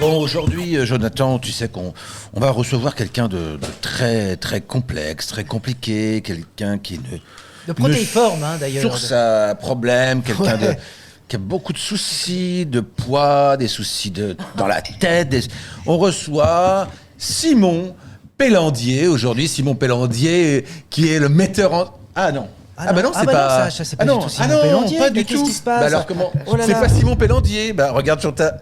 Bon, aujourd'hui, Jonathan, tu sais qu'on va recevoir quelqu'un de très, très complexe, très compliqué, quelqu'un qui de protéiforme, d'ailleurs. Source à problème, quelqu'un qui a beaucoup de soucis de poids, des soucis dans la tête. On reçoit Simon Pellandier, aujourd'hui. Simon Pellandier, qui est le metteur en... Ah non. Non, c'est pas... Non, ça, c'est pas du tout Simon Pellandier. Pas du tout. Qu'est-ce qui se passe? Alors comment? C'est pas Simon Pellandier. Regarde sur ta...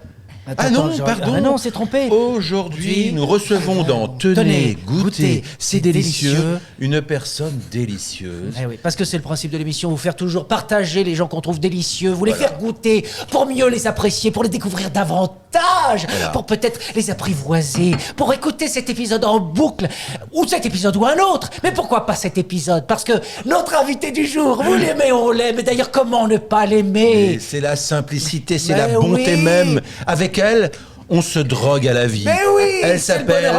Pardon. Ah non, on s'est trompé. Aujourd'hui, nous recevons dans Tenez, goûtez, c'est délicieux, une personne délicieuse. Eh oui, parce que c'est le principe de l'émission, vous faire toujours partager les gens qu'on trouve délicieux, vous les faire goûter pour mieux les apprécier, pour les découvrir davantage, pour peut-être les apprivoiser, pour écouter cet épisode en boucle, ou cet épisode ou un autre. Mais pourquoi pas cet épisode? Parce que notre invité du jour, vous l'aimez, on l'aime, et d'ailleurs, comment ne pas l'aimer? C'est la simplicité, c'est la bonté même. Avec elle, on se drogue à la vie. Mais oui, elle s'appelle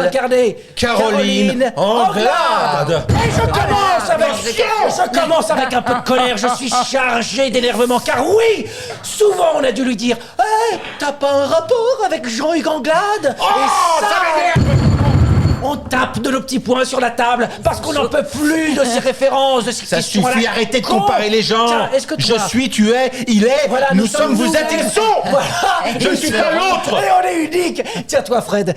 Caroline Anglade. Et je commence avec un peu de colère. Je suis chargé d'énervement, car oui, souvent on a dû lui dire t'as pas un rapport avec Jean-Hugues Anglade? Oh, ça m'énerve. On tape de nos petits poings sur la table parce qu'on n'en peut plus de ces références, de ces ça questions. Suffit, arrêtez de comparer les gens. Tiens, je suis, tu es, il est, voilà, nous sommes, vous êtes, ils sont. Voilà. Je ne suis pas l'autre. Et on est unique. Tiens, toi, Fred.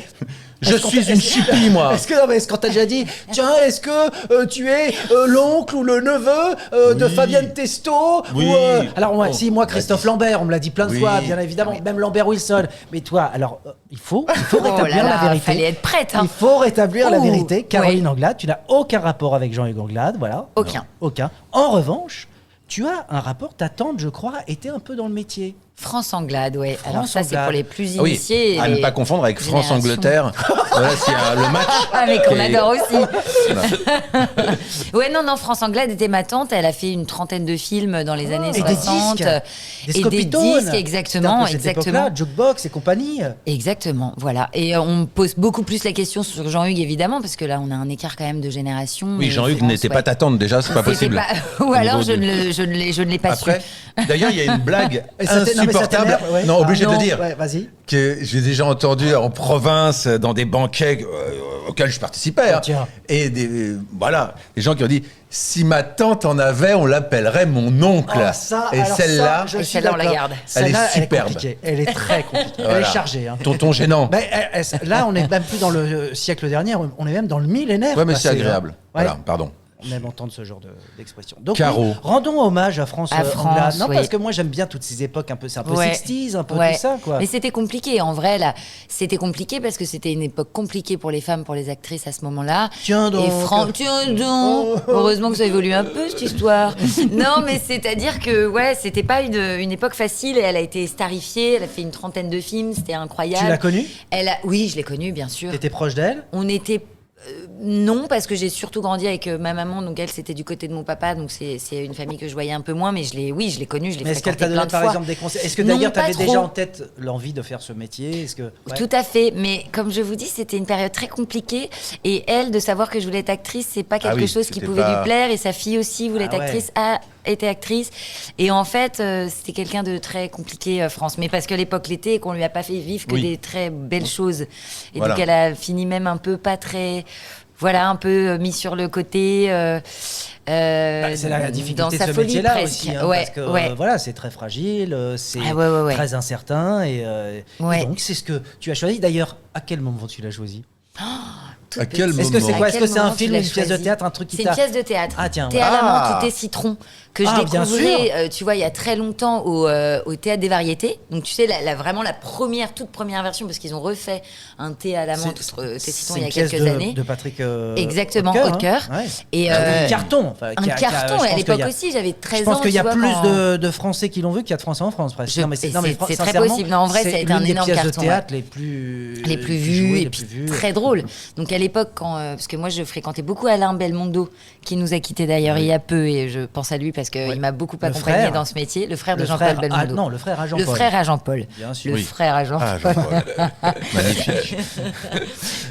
Je suis une chipie, moi. Est-ce qu'on t'a déjà dit, tiens, est-ce que tu es l'oncle ou le neveu de Fabienne Testo? Oui. Alors moi, Christophe Lambert, on me l'a dit plein de fois, bien évidemment, même Lambert Wilson. Mais toi, alors, il faut rétablir la vérité. Fallait être prête. Il faut rétablir la vérité. Caroline Anglade, tu n'as aucun rapport avec Jean-Hugues Anglade, voilà. Aucun. En revanche, tu as un rapport, ta tante, je crois, était un peu dans le métier. France Anglade, oui. Alors ça, c'est pour les plus initiés. À ne pas confondre avec France-Angleterre. Voilà, c'est le match. Ah, mais qu'on adore aussi. Non, France Anglade était ma tante. Elle a fait une trentaine de films dans les années 60. Des disques, exactement. Jukebox et compagnie. Exactement, voilà. Et on me pose beaucoup plus la question sur Jean-Hugues, évidemment, parce que là, on a un écart quand même de génération. Oui, Jean-Hugues n'était pas ta tante, déjà, c'est pas possible. Ou alors, je ne l'ai pas su. D'ailleurs, il y a une blague insupportable. Non, obligé de le dire. Vas-y. Que j'ai déjà entendu en province, dans des banquets auxquels je participais. Et des gens qui ont dit, si ma tante en avait, on l'appellerait mon oncle. Et celle-là, on la garde. Elle est superbe. Elle est très compliquée. Elle est chargée. Tonton gênant. Là, on n'est même plus dans le siècle dernier, on est même dans le millénaire. Ouais, mais c'est agréable. Voilà, pardon. On aime entendre ce genre d'expression. Donc, Caro. Rendons hommage à France Anglade. Non, parce que moi, j'aime bien toutes ces époques, c'est un peu 60s, un peu tout ça, quoi. Mais c'était compliqué, en vrai, là. C'était compliqué parce que c'était une époque compliquée pour les femmes, pour les actrices à ce moment-là. Tiens donc. Heureusement que ça évolue un peu, cette histoire. Non, mais c'est-à-dire que, c'était pas une époque facile et elle a été starifiée. Elle a fait une trentaine de films, c'était incroyable. Tu l'as connue? Oui, je l'ai connue, bien sûr. T'étais proche d'elle? On était... non, parce que j'ai surtout grandi avec ma maman, donc elle c'était du côté de mon papa, donc c'est une famille que je voyais un peu moins, mais je l'ai connue, je l'ai fréquentée plein de fois. Est-ce qu'elle t'a donné par exemple des conseils? Est-ce que d'ailleurs t'avais déjà en tête l'envie de faire ce métier? Tout à fait, mais comme je vous dis, c'était une période très compliquée, et elle, de savoir que je voulais être actrice, c'est pas quelque chose qui pouvait lui plaire, et sa fille aussi voulait être actrice, était actrice, et en fait c'était quelqu'un de très compliqué, France, mais parce que l'époque l'était et qu'on lui a pas fait vivre que des très belles choses, et donc elle a fini même un peu pas très... un peu mis sur le côté c'est la difficulté dans de sa ce folie métier-là presque. aussi, parce que c'est très fragile, c'est très incertain, et donc c'est ce que tu as choisi. D'ailleurs, à quel moment tu l'as choisi? À quel moment? Est-ce que c'est quoi? Est-ce que c'est un film, une pièce de théâtre, un truc qui t'a... C'est une pièce de théâtre. Ah tiens. Thé à la menthe ou thé citron, que je découvrais, tu vois, il y a très longtemps au Théâtre des Variétés. Donc tu sais, vraiment la toute première version, parce qu'ils ont refait un thé à la menthe, thé citron il y a quelques années. De Patrick Exactement, Hautecoeur. Et un carton. Un carton, et à l'époque aussi, j'avais 13 ans. Je pense qu'il y a plus de Français qui l'ont vu qu'il y a de Français en France, presque. C'est très possible. Non, en vrai, ça a été un énorme carton. C'est l'une des pièces de théâtre les plus vues et puis très drôle. Donc à l'époque, parce que moi je fréquentais beaucoup Alain Belmondo, qui nous a quittés d'ailleurs il y a peu, et je pense à lui parce qu'il m'a beaucoup accompagné dans ce métier. Le frère de Jean-Paul Belmondo. Non, le frère à Jean-Paul. Le frère à Jean-Paul. Bien sûr. Le frère à Jean-Paul. Magnifique.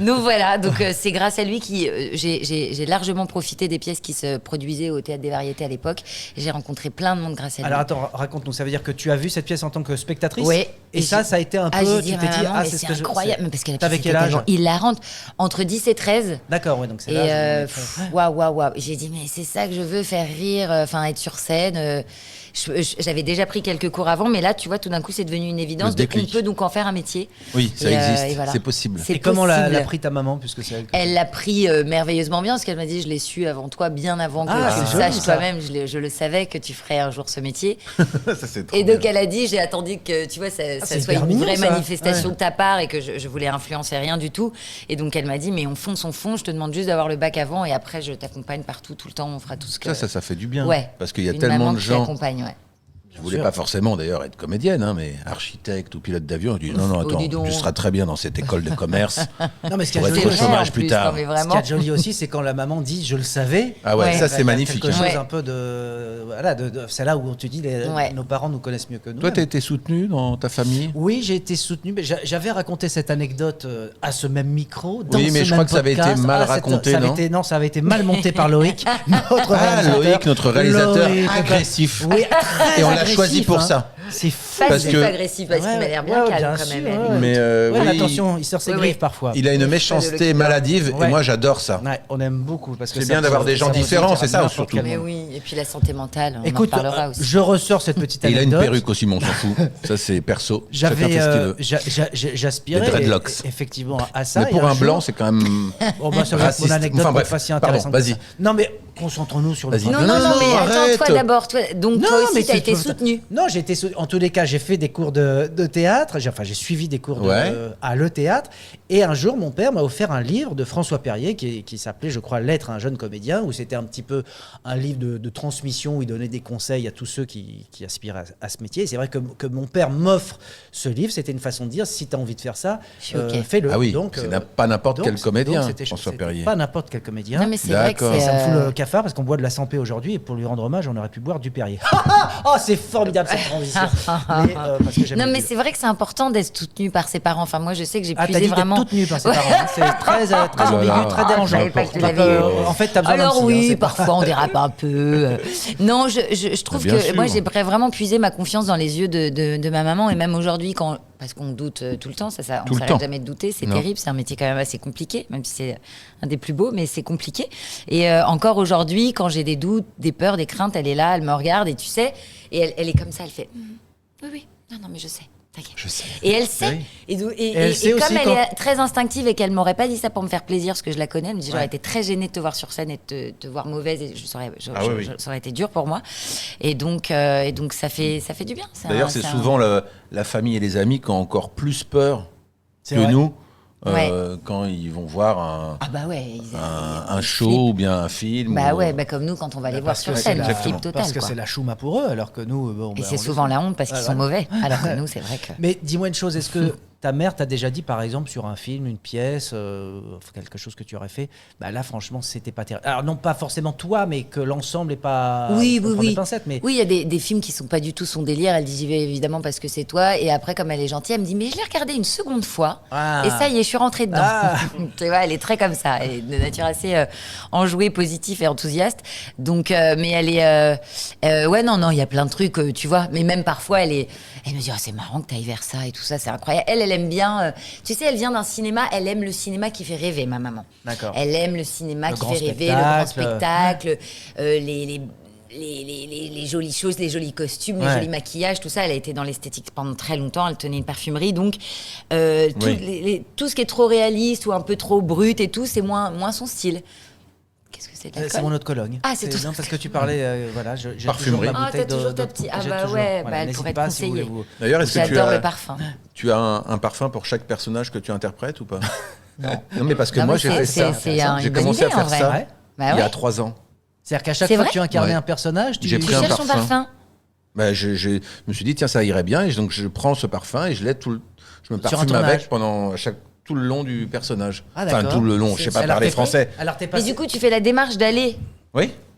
Donc voilà, c'est grâce à lui que j'ai largement profité des pièces qui se produisaient au Théâtre des Variétés à l'époque. J'ai rencontré plein de monde grâce à lui. Alors attends, raconte-nous, ça veut dire que tu as vu cette pièce en tant que spectatrice? Oui. Et ça a été un peu. Tu t'es dit, c'est c'est incroyable. Parce qu'elle avait quel âge? hilarante. Entre 10 et 13. D'accord, ouais, donc c'est l'âge. Waouh. J'ai dit, mais c'est ça que je veux, faire rire, être sur scène. J'avais déjà pris quelques cours avant, mais là, tu vois, tout d'un coup, c'est devenu une évidence. On peut donc en faire un métier. Oui, ça existe, c'est possible. Et comment l'a pris ta maman, puisque c'est elle l'a pris merveilleusement bien, parce qu'elle m'a dit, je l'ai su avant toi, bien avant que tu le saches toi-même. Je le savais que tu ferais un jour ce métier. Ça, c'est trop et donc, elle a dit, j'ai attendu que, tu vois, ça soit une vraie manifestation de ta part et que je voulais influencer rien du tout. Et donc, elle m'a dit, mais on fonce, je te demande juste d'avoir le bac avant et après, je t'accompagne partout, tout le temps, on fera tout ce que... Ça fait du bien. Ouais. Parce qu'il y a tellement de gens... Ouais. Je voulais pas forcément d'ailleurs être comédienne, mais architecte ou pilote d'avion. Je dis non, attends, tu seras très bien dans cette école de commerce. Non, mais ce qu'il y a joli au chômage plus tard. Ce qui est joli aussi, c'est quand la maman dit je le savais. Ah ouais, ça c'est magnifique. Quelque chose un peu c'est là où on te dit nos parents nous connaissent mieux que nous. Toi, t'as été soutenu dans ta famille? Oui, j'ai été soutenu. Mais j'avais raconté cette anecdote à ce même micro. Oui, mais je crois que ça avait été mal raconté, non? Ça avait été mal monté par Loïc, notre réalisateur agressif. Oui, et on l'a choisi pour ça. C'est fou. Parce que agressif, parce qu'il m'a l'air bien calme quand même. Mais attention, il sort ses griffes parfois. Il a une méchanceté maladive et moi j'adore ça. On aime beaucoup parce que c'est bien d'avoir des gens différents, c'est ça surtout. Mais oui, et puis la santé mentale, on en parlera aussi. Je ressors cette petite anecdote. Il a une perruque aussi, mais on s'en fout. Ça c'est perso. J'aspirais effectivement à ça. Mais pour un blanc, c'est quand même raciste. Mon anecdote n'est pas si intéressante. Vas-y. Non mais concentrons-nous sur le. Non, mais attends, toi d'abord, donc toi aussi t'as été soutenu. Non, j'ai été soutenu. En tous les cas, j'ai fait des cours de théâtre. J'ai suivi des cours à le théâtre. Et un jour, mon père m'a offert un livre de François Perrier qui s'appelait, je crois, Lettre à un jeune comédien, où c'était un petit peu un livre de transmission où il donnait des conseils à tous ceux qui aspirent à ce métier. Et c'est vrai que mon père m'offre ce livre. C'était une façon de dire, si tu as envie de faire ça, fais-le. Ah oui, c'est pas n'importe quel comédien, François Perrier. Pas n'importe quel comédien. Non, mais c'est vrai que ça me fout le cafard parce qu'on boit de la Sampé aujourd'hui et pour lui rendre hommage, on aurait pu boire du Perrier. Oh, c'est formidable cette transition. Non, mais c'est vrai que c'est important d'être soutenu par ses parents. Enfin, moi, je sais que j'ai puisé vraiment. Soutenu par ses parents. C'est très ambigu, très dérangeant. En fait, t'as besoin d'un psy. Alors oui, parfois on dérape un peu. Non, je trouve que moi, j'ai vraiment puisé ma confiance dans les yeux de ma maman et même aujourd'hui parce qu'on doute tout le temps, on s'arrête jamais de douter, c'est terrible, c'est un métier quand même assez compliqué, même si c'est un des plus beaux, mais c'est compliqué. Et encore aujourd'hui, quand j'ai des doutes, des peurs, des craintes, elle est là, elle me regarde et tu sais, et elle est comme ça, elle fait oui, non, mais je sais. Je sais. Et elle sait. Et comme elle est très instinctive et qu'elle m'aurait pas dit ça pour me faire plaisir, parce que je la connais, elle me dit j'aurais été très gênée de te voir sur scène et de te voir mauvaise, et ça aurait été dur pour moi. Et donc ça fait du bien. D'ailleurs, c'est souvent la famille et les amis qui ont encore plus peur que nous. Quand ils vont voir un show ou bien un film. Comme nous quand on va les voir sur scène, parce que c'est la chouma pour eux, alors que nous. Et c'est souvent la honte parce qu'ils sont mauvais, alors que nous, c'est vrai que. Mais dis-moi une chose, est-ce que ta mère t'a déjà dit, par exemple, sur un film, une pièce, quelque chose que tu aurais fait, là, franchement, c'était pas terrible. Alors, non pas forcément toi, mais que l'ensemble n'est pas. Oui. Pincettes, mais... Oui, il y a des films qui sont pas du tout son délire. Elle dit, j'y vais évidemment parce que c'est toi. Et après, comme elle est gentille, elle me dit, mais je l'ai regardé une seconde fois. Et ça y est, je suis rentrée dedans. Tu vois, elle est très comme ça. Elle est de nature assez enjouée, positive et enthousiaste. Donc, mais elle est. Non, il y a plein de trucs, tu vois. Mais même parfois, elle me dit, c'est marrant que tu ailles vers ça et tout ça, c'est incroyable. Elle aime bien. Tu sais, elle vient d'un cinéma, elle aime le cinéma qui fait rêver, ma maman. D'accord. Elle aime le cinéma qui fait rêver, le grand spectacle, les jolies choses, les jolis costumes, les jolis maquillages, tout ça. Elle a été dans l'esthétique pendant très longtemps, elle tenait une parfumerie, donc tout ce qui est trop réaliste ou un peu trop brut et tout, c'est moins son style. Qu'est-ce que c'est de l'alcool ? C'est mon autre Cologne. Ah, c'est tout. Non, parce que tu parlais, j'ai parfumerie. toujours ma bouteille t'as toujours ta petite. Elle pourrait te conseiller. D'ailleurs, est-ce que j'adore le parfum. Tu as un parfum pour chaque personnage que tu interprètes ou pas ? Non, mais parce que moi, j'ai fait ça. J'ai commencé à faire ça il y a 3 ans. C'est-à-dire qu'à chaque fois que tu incarnais un personnage, tu cherches son parfum. Je me suis dit, tiens, ça irait bien. Et donc, je prends ce parfum et je me parfume avec pendant tout le long du personnage. Enfin, tout le long, je sais pas parler français. Mais du coup, tu fais la démarche d'aller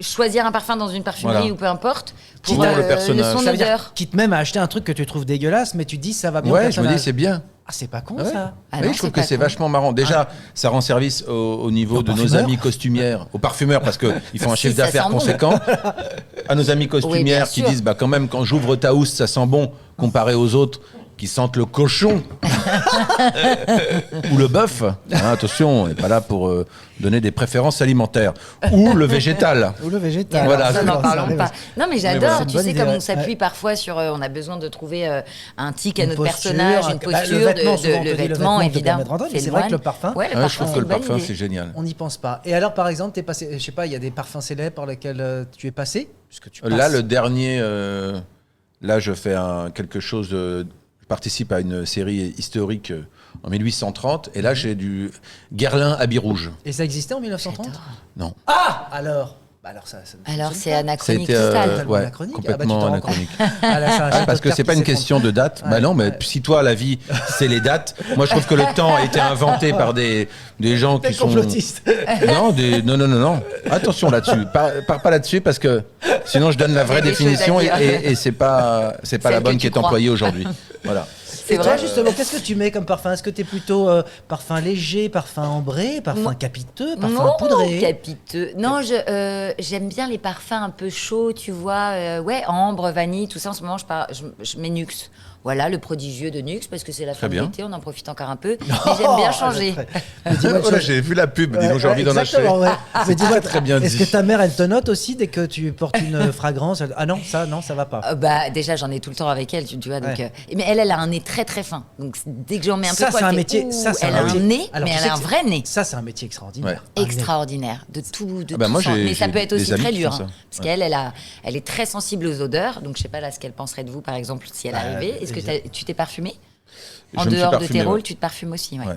choisir un parfum dans une parfumerie ou peu importe pour le personnage. son odeur. Quitte même à acheter un truc que tu trouves dégueulasse, mais tu dis ça va bien. Ouais, je me dis c'est bien. Ah, c'est pas con ça. Oui, je trouve que c'est vachement marrant. Déjà, ça rend service au niveau de nos amies costumières, aux parfumeurs, parce qu'ils font un chiffre d'affaires conséquent. À nos amies costumières qui disent, quand même, quand j'ouvre ta housse, ça sent bon, comparé aux autres qui sentent le cochon ou le bœuf. Attention, on n'est pas là pour donner des préférences alimentaires. Ou le végétal. Ou le végétal. Voilà. Ça, n'en parlons pas. Non, mais j'adore. C'est une Tu bonne sais, idée, comme ouais. on s'appuie parfois sur. On a besoin de trouver un tic à Une notre posture, personnage, une bah, posture, le vêtement, souvent, on te le dit le vêtement, vêtement, évidemment. peut permettre d'entendre, mais c'est vrai que le parfum. Ouais, le Ouais, parfum, je trouve c'est que le une bonne parfum, idée. c'est génial. On n'y pense pas. Et alors, par exemple, t'es passé, je sais pas, il y a des parfums célèbres par lesquels tu es passé, puisque tu passes. Là, le dernier, là, je fais quelque chose. Je participe à une série historique en 1830, et là, j'ai du Guerlain Habit Rouge. Et ça existait en 1930 Non. Ah, alors. Bah alors ça ne Alors, fonctionne c'est pas. anachronique C'était, total. Totalement ouais, anachronique. complètement Ah, bah, tu t'en rends anachronique. Ah, là, c'est un château Parce de que cartes c'est pas qui une s'effondre. question de date. Bah non, mais si toi, la vie, c'est les dates. Moi, je trouve que le temps a été inventé par des gens qui T'es sont. complotiste. Non. Attention là-dessus. Pars pas là-dessus parce que sinon je donne la vraie Il y a des définition choses à dire. et c'est pas la Celle bonne que qui tu est crois. employée aujourd'hui. Voilà. Et toi, vrai. justement, qu'est-ce que tu mets comme parfum? Est-ce que tu es plutôt parfum léger, parfum ambré, parfum Moi- capiteux, parfum Non, poudré? capiteux. Non, j'aime bien les parfums un peu chauds, tu vois. Ouais, ambre, vanille, tout ça. En ce moment, je mets Nux. Voilà, le prodigieux de Nux, parce que c'est la fin de bien. l'été, on en profite encore un peu. Mais j'aime bien changer. Mais dis-moi une Voilà, chose. j'ai vu la pub, dis donc j'ai Ouais, envie d'en acheter. exactement, ouais. Mais dis-moi, Très bien est-ce dit. que ta mère, elle te note aussi dès que tu portes une fragrance? Ah non, ça va pas. Bah, déjà, j'en ai tout le temps avec elle, tu vois. Donc, Ouais. mais elle a un nez très très fin. Donc, dès que j'en mets un peu Ça, trop, c'est elle un fait, métier. ouh, Ça, c'est elle un a un métier. nez, Alors, mais tu elle sais a un que vrai nez. Ça, c'est un métier extraordinaire. Un nez. Extraordinaire, de tout bah, moi, sens. j'ai- Mais ça j'ai peut être des aussi amis très qui dur, font hein, ça. parce qu'elle, elle est très sensible aux odeurs. Donc, je sais pas là ce qu'elle penserait de vous, par exemple, si elle arrivait. Est-ce que tu t'es parfumé? En Je me suis dehors de parfumé, tes rôles, ouais. tu te parfumes aussi, ouais. Ouais.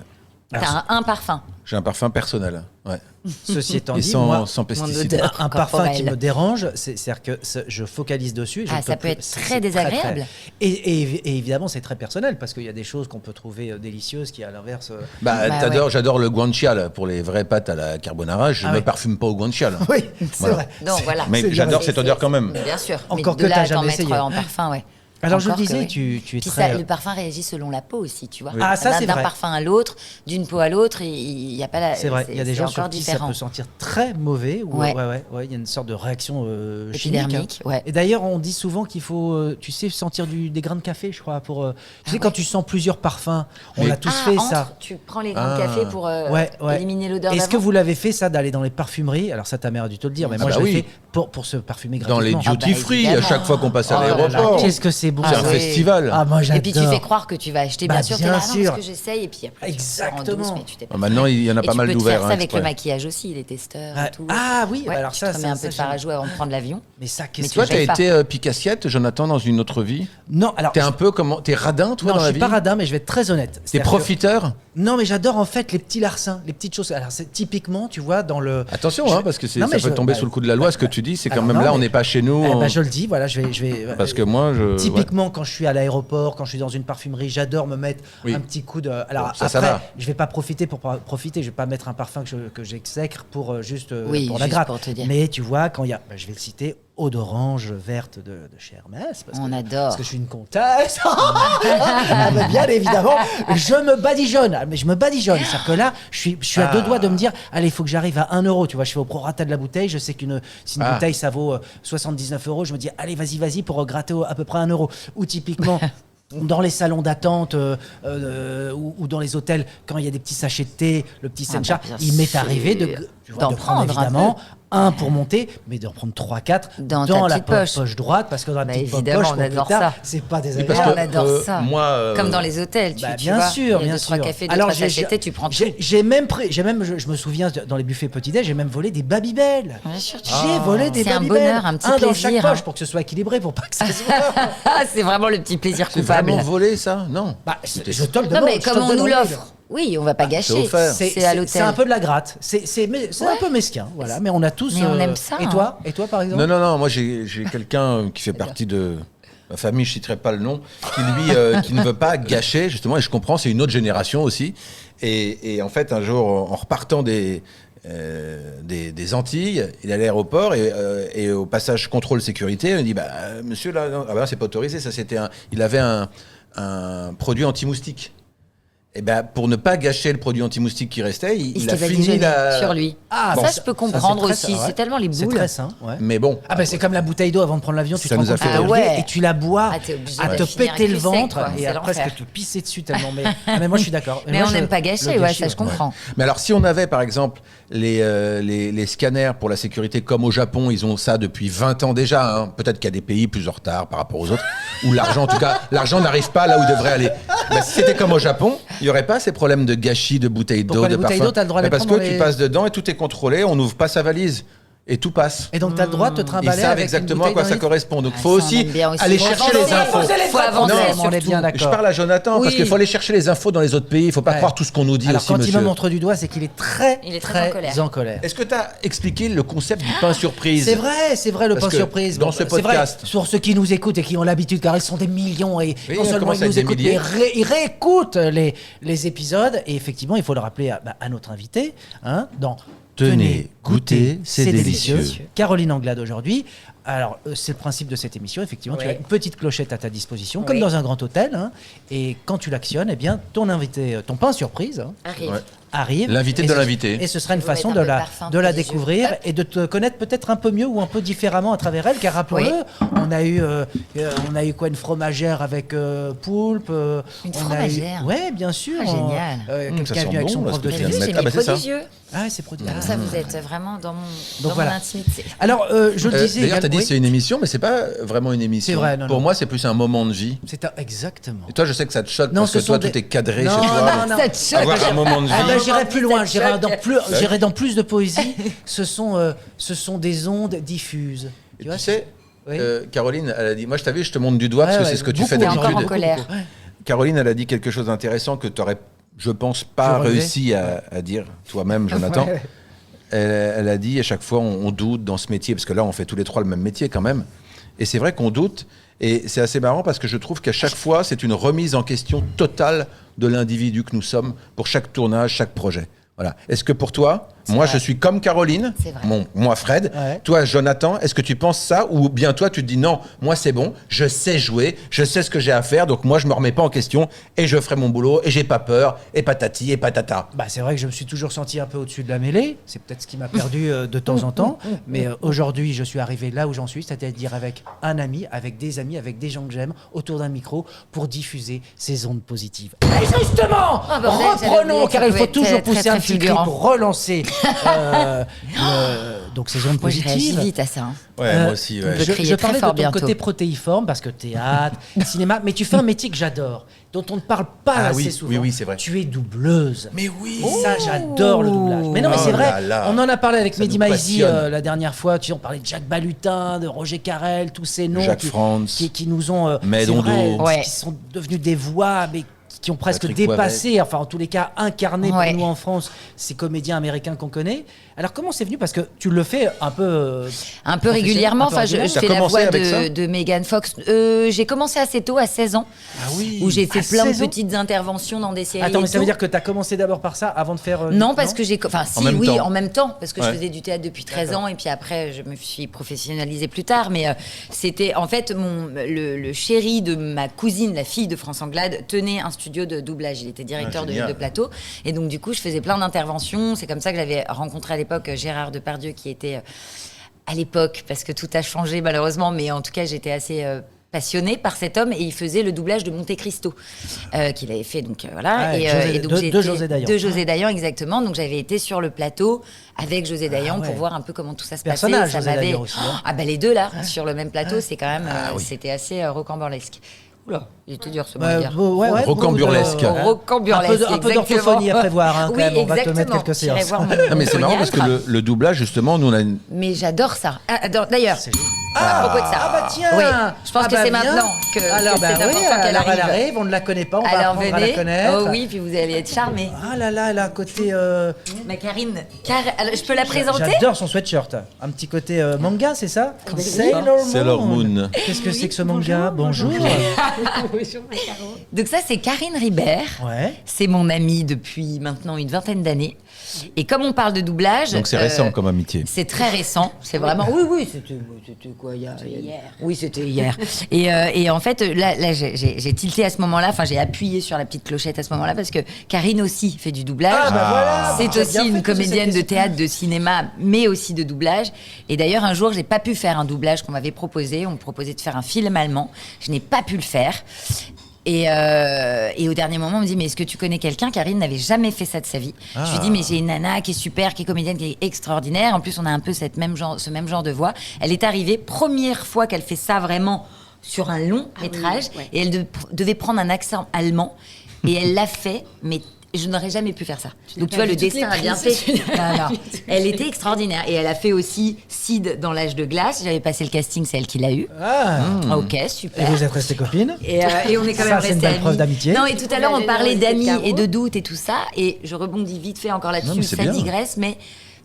T'as un parfum. J'ai un parfum personnel. Ouais. Ceci étant Et dit, sans, moi, sans pesticides. odeur. un parfum corporelle. qui me dérange, c'est-à-dire que je focalise dessus. Et je Ah, ne ça peux peut plus- être c'est- très c'est désagréable. Et évidemment, c'est très personnel parce qu'il y a des choses qu'on peut trouver délicieuses qui, à l'inverse. Bah, Bah, j'adore le guanciale pour les vraies pâtes à la carbonara. Je Ah me ouais. parfume pas au guanciale. Oui, c'est Voilà. vrai. Donc, voilà. Mais C'est j'adore bien. cette odeur quand même. Bien sûr. Encore mais que de t'as là à jamais t'en mettre essayé. en parfum, ouais. Alors, je le Encore que disais, oui. tu es Puis très. ça, le parfum réagit selon la peau aussi, tu vois. Oui. Ah, ça, c'est D'un vrai. parfum à l'autre, d'une peau à l'autre, il y a pas la. C'est vrai, il y a des gens sur encore qui différent. ça peut sentir très mauvais. Ou, Ouais. il y a une sorte de réaction chimique. Épidermique, ouais. Et d'ailleurs, on dit souvent qu'il faut, tu sais, sentir des grains de café, je crois. Pour, tu sais, ouais. quand tu sens plusieurs parfums, on Mais- l'a tous fait entre, ça. Tu prends les grains de café pour Ouais. éliminer l'odeur Est-ce d'avant. que vous l'avez fait ça d'aller dans les parfumeries? Alors ça, ta mère a dû te le dire, mais moi bah je l'ai oui. fait pour se parfumer Dans les gratuitement. duty free, à évidemment. chaque fois qu'on passe à Oh là là. l'aéroport. Qu'est-ce que c'est bon. C'est Ah un ouais. festival. Ah, moi j'adore. Et puis tu fais croire que tu vas acheter, bien Bah, sûr, bien t'es là, non, sûr. parce que j'essaye, et puis après tu te sors en Exactement. douce, mais tu t'es pas Maintenant, il y en a Et pas tu mal peux te d'ouverts. faire ça hein, avec le exprès. maquillage aussi, les testeurs Ah, et tout. ah oui, Ouais, alors tu ça, te remets ça, un ça, peu de j'aime. fard à jouer avant de prendre l'avion. Mais ça, Mais qu'est-ce Toi, que t'as j'aime pas. été picassiette, Jonathan, dans une autre vie. Non, alors. T'es un peu comment? T'es radin, toi, Non, dans je la suis vie? pas radin, mais je vais être très honnête. T'es C'est-à-dire que- profiteur? Non, mais j'adore en fait les petits larcins, les petites choses. Alors c'est typiquement, tu vois, dans le. Attention, Je- hein, parce que Non, mais ça peut je- tomber bah, sous le coup de la loi. Ce que tu dis, c'est quand alors même non, là, mais- on n'est pas chez nous. Eh ben, je le dis, voilà, je vais. Parce que moi, Typiquement, quand je suis à l'aéroport, quand je suis dans une parfumerie, j'adore me mettre Oui. un petit coup de. Alors Bon, ça après, va. je vais pas profiter pour profiter. Je vais pas mettre un parfum que j'exècre pour juste Oui, pour la juste gratte. pour te dire. Mais tu vois, quand il y a, je vais le citer, eau d'orange verte de chez Hermès. Parce On que, adore. Parce que je suis une comtesse. Ah, mais bien évidemment, je me badigeonne. Ah, mais je me badigeonne. C'est-à-dire que là, je suis à deux doigts de me dire, allez, il faut que j'arrive à 1 euro. Tu vois, je fais au prorata de la bouteille. Je sais si une bouteille ça vaut 79 euros, je me dis, allez, vas-y, pour gratter à peu près 1 euro. Ou typiquement. Dans les salons d'attente ou dans les hôtels, quand il y a des petits sachets de thé, le petit sencha, bien il m'est sûr. arrivé D'en de prendre prendre un évidemment un pour monter, mais d'en prendre 3-4 Dans dans ta la petite poche. droite, parce que dans la Bah, petite évidemment, poche, on pour plus adore tard, ça. c'est pas Oui, désagréable. parce que on adore ça. moi, Comme dans les hôtels, Bah, tu bien vois, sûr, il y a bien deux, trois sûr. cafés, deux, trois sachets de thé, tu prends tout. J'ai même pris, je me souviens dans les buffets petit-déj, j'ai même volé des Babybel. Bien sûr, tu- J'ai volé des C'est un Babybel. bonheur, un petit dans chaque plaisir, poche hein. pour que ce soit équilibré, pour pas que ça se voit. Ah, c'est vraiment le petit plaisir c'est coupable. vraiment volé, ça? Non. Bah, je te le demande. Non, mais je te comme le on donne nous en mille. l'offre, oui, on va pas gâcher. offert. C'est à l'hôtel. C'est un peu de la gratte. C'est un peu mesquin, voilà. Mais on a tous. Mais on aime ça, Et toi, par exemple. Non, moi j'ai quelqu'un qui fait partie de ma famille, je citerai pas le nom, qui lui qui ne veut pas gâcher justement, et je comprends, c'est une autre génération aussi. Et en fait, un jour, en repartant des Antilles, il est à l'aéroport et au passage contrôle sécurité, il me dit monsieur là, non, c'est pas autorisé, ça c'était il avait un produit anti-moustique. Et ben pour ne pas gâcher le produit anti-moustique qui restait, il a fini sur lui. Ça je peux comprendre aussi. C'est tellement les boules. C'est très sain. Ouais. Mais bon. Ah ben c'est comme la bouteille d'eau avant de prendre l'avion, tu te rends compte et tu la bois à te péter le ventre et après presque te pisser dessus tellement. Mais moi je suis d'accord. Mais on n'aime pas gâcher, ça je comprends. Mais alors si on avait par exemple les scanners pour la sécurité comme au Japon, ils ont ça depuis 20 ans déjà. Hein. Peut-être qu'il y a des pays plus en retard par rapport aux autres, où l'argent, en tout cas, l'argent n'arrive pas là où il devrait aller. Si c'était comme au Japon, il n'y aurait pas ces problèmes de gâchis de bouteilles d'eau, de parfum. Parce que tu passes dedans et tout est controlé, on n'ouvre pas sa valise. Et tout passe. Et donc, tu as le droit de te trimballer avec. Ils savent exactement à quoi ça correspond. Donc, il faut aussi aller chercher les infos. Il faut avancer. On est bien d'accord. Je parle à Jonathan parce qu'il faut aller chercher les infos dans les autres pays. Il ne faut pas croire tout ce qu'on nous dit. Alors, aussi, quand monsieur. il me montre du doigt, c'est qu'il est très en colère. Est-ce que tu as expliqué le concept du pain surprise ? C'est vrai, le pain surprise. Dans ce podcast. Sur ceux qui nous écoutent et qui ont l'habitude, car ils sont des millions et non seulement ils nous écoutent, mais ils réécoutent les épisodes. Et effectivement, il faut le rappeler à notre invité dans Tenez, goûtez, c'est délicieux. Caroline Anglade aujourd'hui. Alors, c'est le principe de cette émission. Effectivement, tu as une petite clochette à ta disposition, comme dans un grand hôtel. Hein, et quand tu l'actionnes, eh bien, ton invité, ton pain surprise arrive. L'invité de l'invité. Et ce sera une façon de la découvrir et de te connaître peut-être un peu mieux ou un peu différemment à travers elle. Car rappelons-le, on a eu quoi, une fromagère avec poulpe. Une fromagère. Oui, bien sûr. Génial. Quelqu'un est venu avec son prof de tennis. J'ai mes prodigieux. Ah, c'est prodigieux. Comme ça, vous êtes vraiment dans mon intimité. Alors, je le disais. D'ailleurs, tu as dit c'est une émission, mais c'est pas vraiment une émission. C'est vrai, Pour moi, c'est plus un moment de vie. Exactement. Et toi, je sais que ça te choque parce que toi, tout est cadré chez toi. Ça te choque. Avoir un moment de vie. J'irai plus loin, j'irai dans plus de poésie. Ce sont des ondes diffuses. Tu sais, Caroline, elle a dit, moi je t'avais, je te montre du doigt parce que c'est ce que tu fais d'habitude. Encore en colère. Caroline, elle a dit quelque chose d'intéressant que tu aurais, je pense, pas réussi à dire toi-même, Jonathan. Elle a dit, à chaque fois, on doute dans ce métier, parce que là, on fait tous les trois le même métier quand même. Et c'est vrai qu'on doute. Et c'est assez marrant parce que je trouve qu'à chaque fois, c'est une remise en question totale de l'individu que nous sommes pour chaque tournage, chaque projet. Voilà. Est-ce que pour toi, moi je suis comme Caroline, moi Fred, toi Jonathan, est-ce que tu penses ça ou bien toi tu te dis non, moi c'est bon, je sais jouer, je sais ce que j'ai à faire, donc moi je me remets pas en question et je ferai mon boulot et j'ai pas peur et patati et patata. C'est vrai que je me suis toujours senti un peu au-dessus de la mêlée, c'est peut-être ce qui m'a perdu de temps en temps, mais aujourd'hui je suis arrivé là où j'en suis, c'est-à-dire avec un ami, avec des amis, avec des gens que j'aime, autour d'un micro pour diffuser ces ondes positives. Et justement, reprenons, car il faut toujours pousser un petit cri pour relancer donc ces ondes positives. Je réagis vite à ça. Moi aussi. Je parlais de ton côté protéiforme parce que théâtre, cinéma, mais tu fais un métier que j'adore, dont on ne parle pas assez souvent. Oui, c'est vrai. Tu es doubleuse. Mais oui. Et ça, j'adore le doublage. Mais non, mais c'est vrai. On en a parlé avec Mehdi Maizi la dernière fois. On parlait de Jacques Balutin, de Roger Carrel, tous ces noms qui nous ont, qui sont devenus des voix, mais qui ont presque dépassé, enfin en tous les cas incarné pour nous en France, ces comédiens américains qu'on connaît. Alors comment c'est venu ? Parce que tu le fais un peu régulièrement. Enfin, je fais la voix de Megan Fox. J'ai commencé assez tôt, à 16 ans, où j'ai fait plein de petites interventions dans des séries. Attends, mais ça veut dire que tu as commencé d'abord par ça avant de faire... Non, parce que j'ai... Enfin, si, oui, en même temps, parce que je faisais du théâtre depuis 13 ans, et puis après, je me suis professionnalisée plus tard. Mais c'était, en fait, le chéri de ma cousine, la fille de France Anglade, tenait un studio de doublage. Il était directeur de plateau. Et donc, du coup, je faisais plein d'interventions. C'est comme ça que j'avais rencontré à l'époque Gérard Depardieu, qui était à l'époque, parce que tout a changé malheureusement, mais en tout cas, j'étais assez... passionné par cet homme, et il faisait le doublage de Monte Cristo qu'il avait fait, donc voilà. Et donc de José Dayan. De José Dayan, exactement. Donc j'avais été sur le plateau avec José Dayan pour voir un peu comment tout ça se passait. Ça m'avait aussi, les deux là sur le même plateau, c'est quand même c'était assez rocambolesque. Oula, il était dur ce mot à dire. Rocamburlesque. Rocamburlesque, un peu d'orthophonie à prévoir, hein, quand même. On va te mettre quelques séances. Mais c'est marrant parce que le doublage, justement, nous on a une... Mais j'adore ça. D'ailleurs, à propos de ça. Tiens. Oui, je pense que c'est maintenant que c'est important qu'elle arrive. Elle arrive, on ne la connaît pas, on va apprendre à la connaître. Oh oui, puis vous allez être charmés. Ah là là, elle a un côté... Ma Karine, je peux la présenter ? J'adore son sweatshirt. Un petit côté manga, c'est ça ? Sailor Moon. Qu'est-ce que c'est que ce manga ? Bonjour. Donc ça, c'est Karine Ribert. C'est mon amie depuis maintenant une vingtaine d'années. Et comme on parle de doublage... Donc c'est récent comme amitié. C'est très récent. C'est vraiment... Oui, c'était quoi. Hier. Oui, c'était hier. Et en fait, là j'ai tilté à ce moment-là. Enfin, j'ai appuyé sur la petite clochette à ce moment-là parce que Karine aussi fait du doublage. Ah, bah voilà. C'est J'ai aussi bien fait une de poser comédienne de cette question. théâtre, de cinéma, mais aussi de doublage. Et d'ailleurs, un jour, j'ai pas pu faire un doublage qu'on m'avait proposé. On me proposait de faire un film allemand. Je n'ai pas pu le faire. Et au dernier moment, on me dit, mais est-ce que tu connais quelqu'un? Karine n'avait jamais fait ça de sa vie. Je lui dis, mais j'ai une nana qui est super, qui est comédienne, qui est extraordinaire. En plus, on a un peu ce même genre de voix. Elle est arrivée, première fois qu'elle fait ça vraiment sur un long métrage, et elle devait prendre un accent allemand. Et elle l'a fait, mais je n'aurais jamais pu faire ça. Donc tu vois, le destin a bien fait. Non. Elle était extraordinaire. Et elle a fait aussi Sid dans L'Âge de glace. J'avais passé le casting, c'est elle qui l'a eu. Ok, Et super. vous êtes restés copines. Et on est quand Ça, même c'est une restés belle amis. preuve d'amitié. Non, et tout à l'heure, on parlait Avec d'amis Caro. et de doutes et tout ça. Et je rebondis vite fait encore Non, là-dessus, mais c'est ça bien. digresse. Mais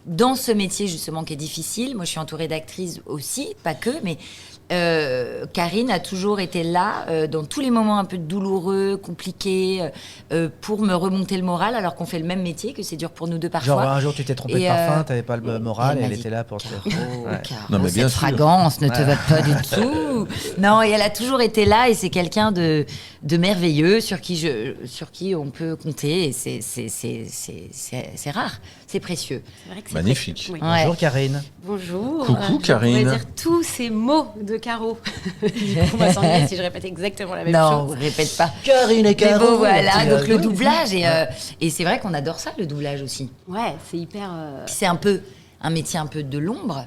dans ce métier, justement, qui est difficile, moi, je suis entourée d'actrices aussi, pas que, mais Karine a toujours été là dans tous les moments un peu douloureux, compliqués, pour me remonter le moral, alors qu'on fait le même métier, que c'est dur pour nous deux parfois. Genre un jour tu t'es trompé de Et, parfum, t'avais pas le moral, elle et m'a elle dit, était là pour te. Caro, Non, mais bien cette sûr. fragrance ne te va pas du tout. Non, et elle a toujours été là, et c'est quelqu'un de merveilleux sur qui on peut compter, et c'est rare, c'est précieux. C'est vrai que c'est Magnifique. précieux. Oui. Ouais. Bonjour Karine. Bonjour. Coucou, Je Karine. pourrais dire tous ces mots de Caro. On va s'ennuyer si je répète exactement la même Non, chose. répète pas. Karine et Mais Caro. bon, voilà, petit, donc le oui. doublage, et c'est vrai qu'on adore ça, le doublage aussi. Ouais, c'est hyper. Puis c'est un peu un métier un peu de l'ombre,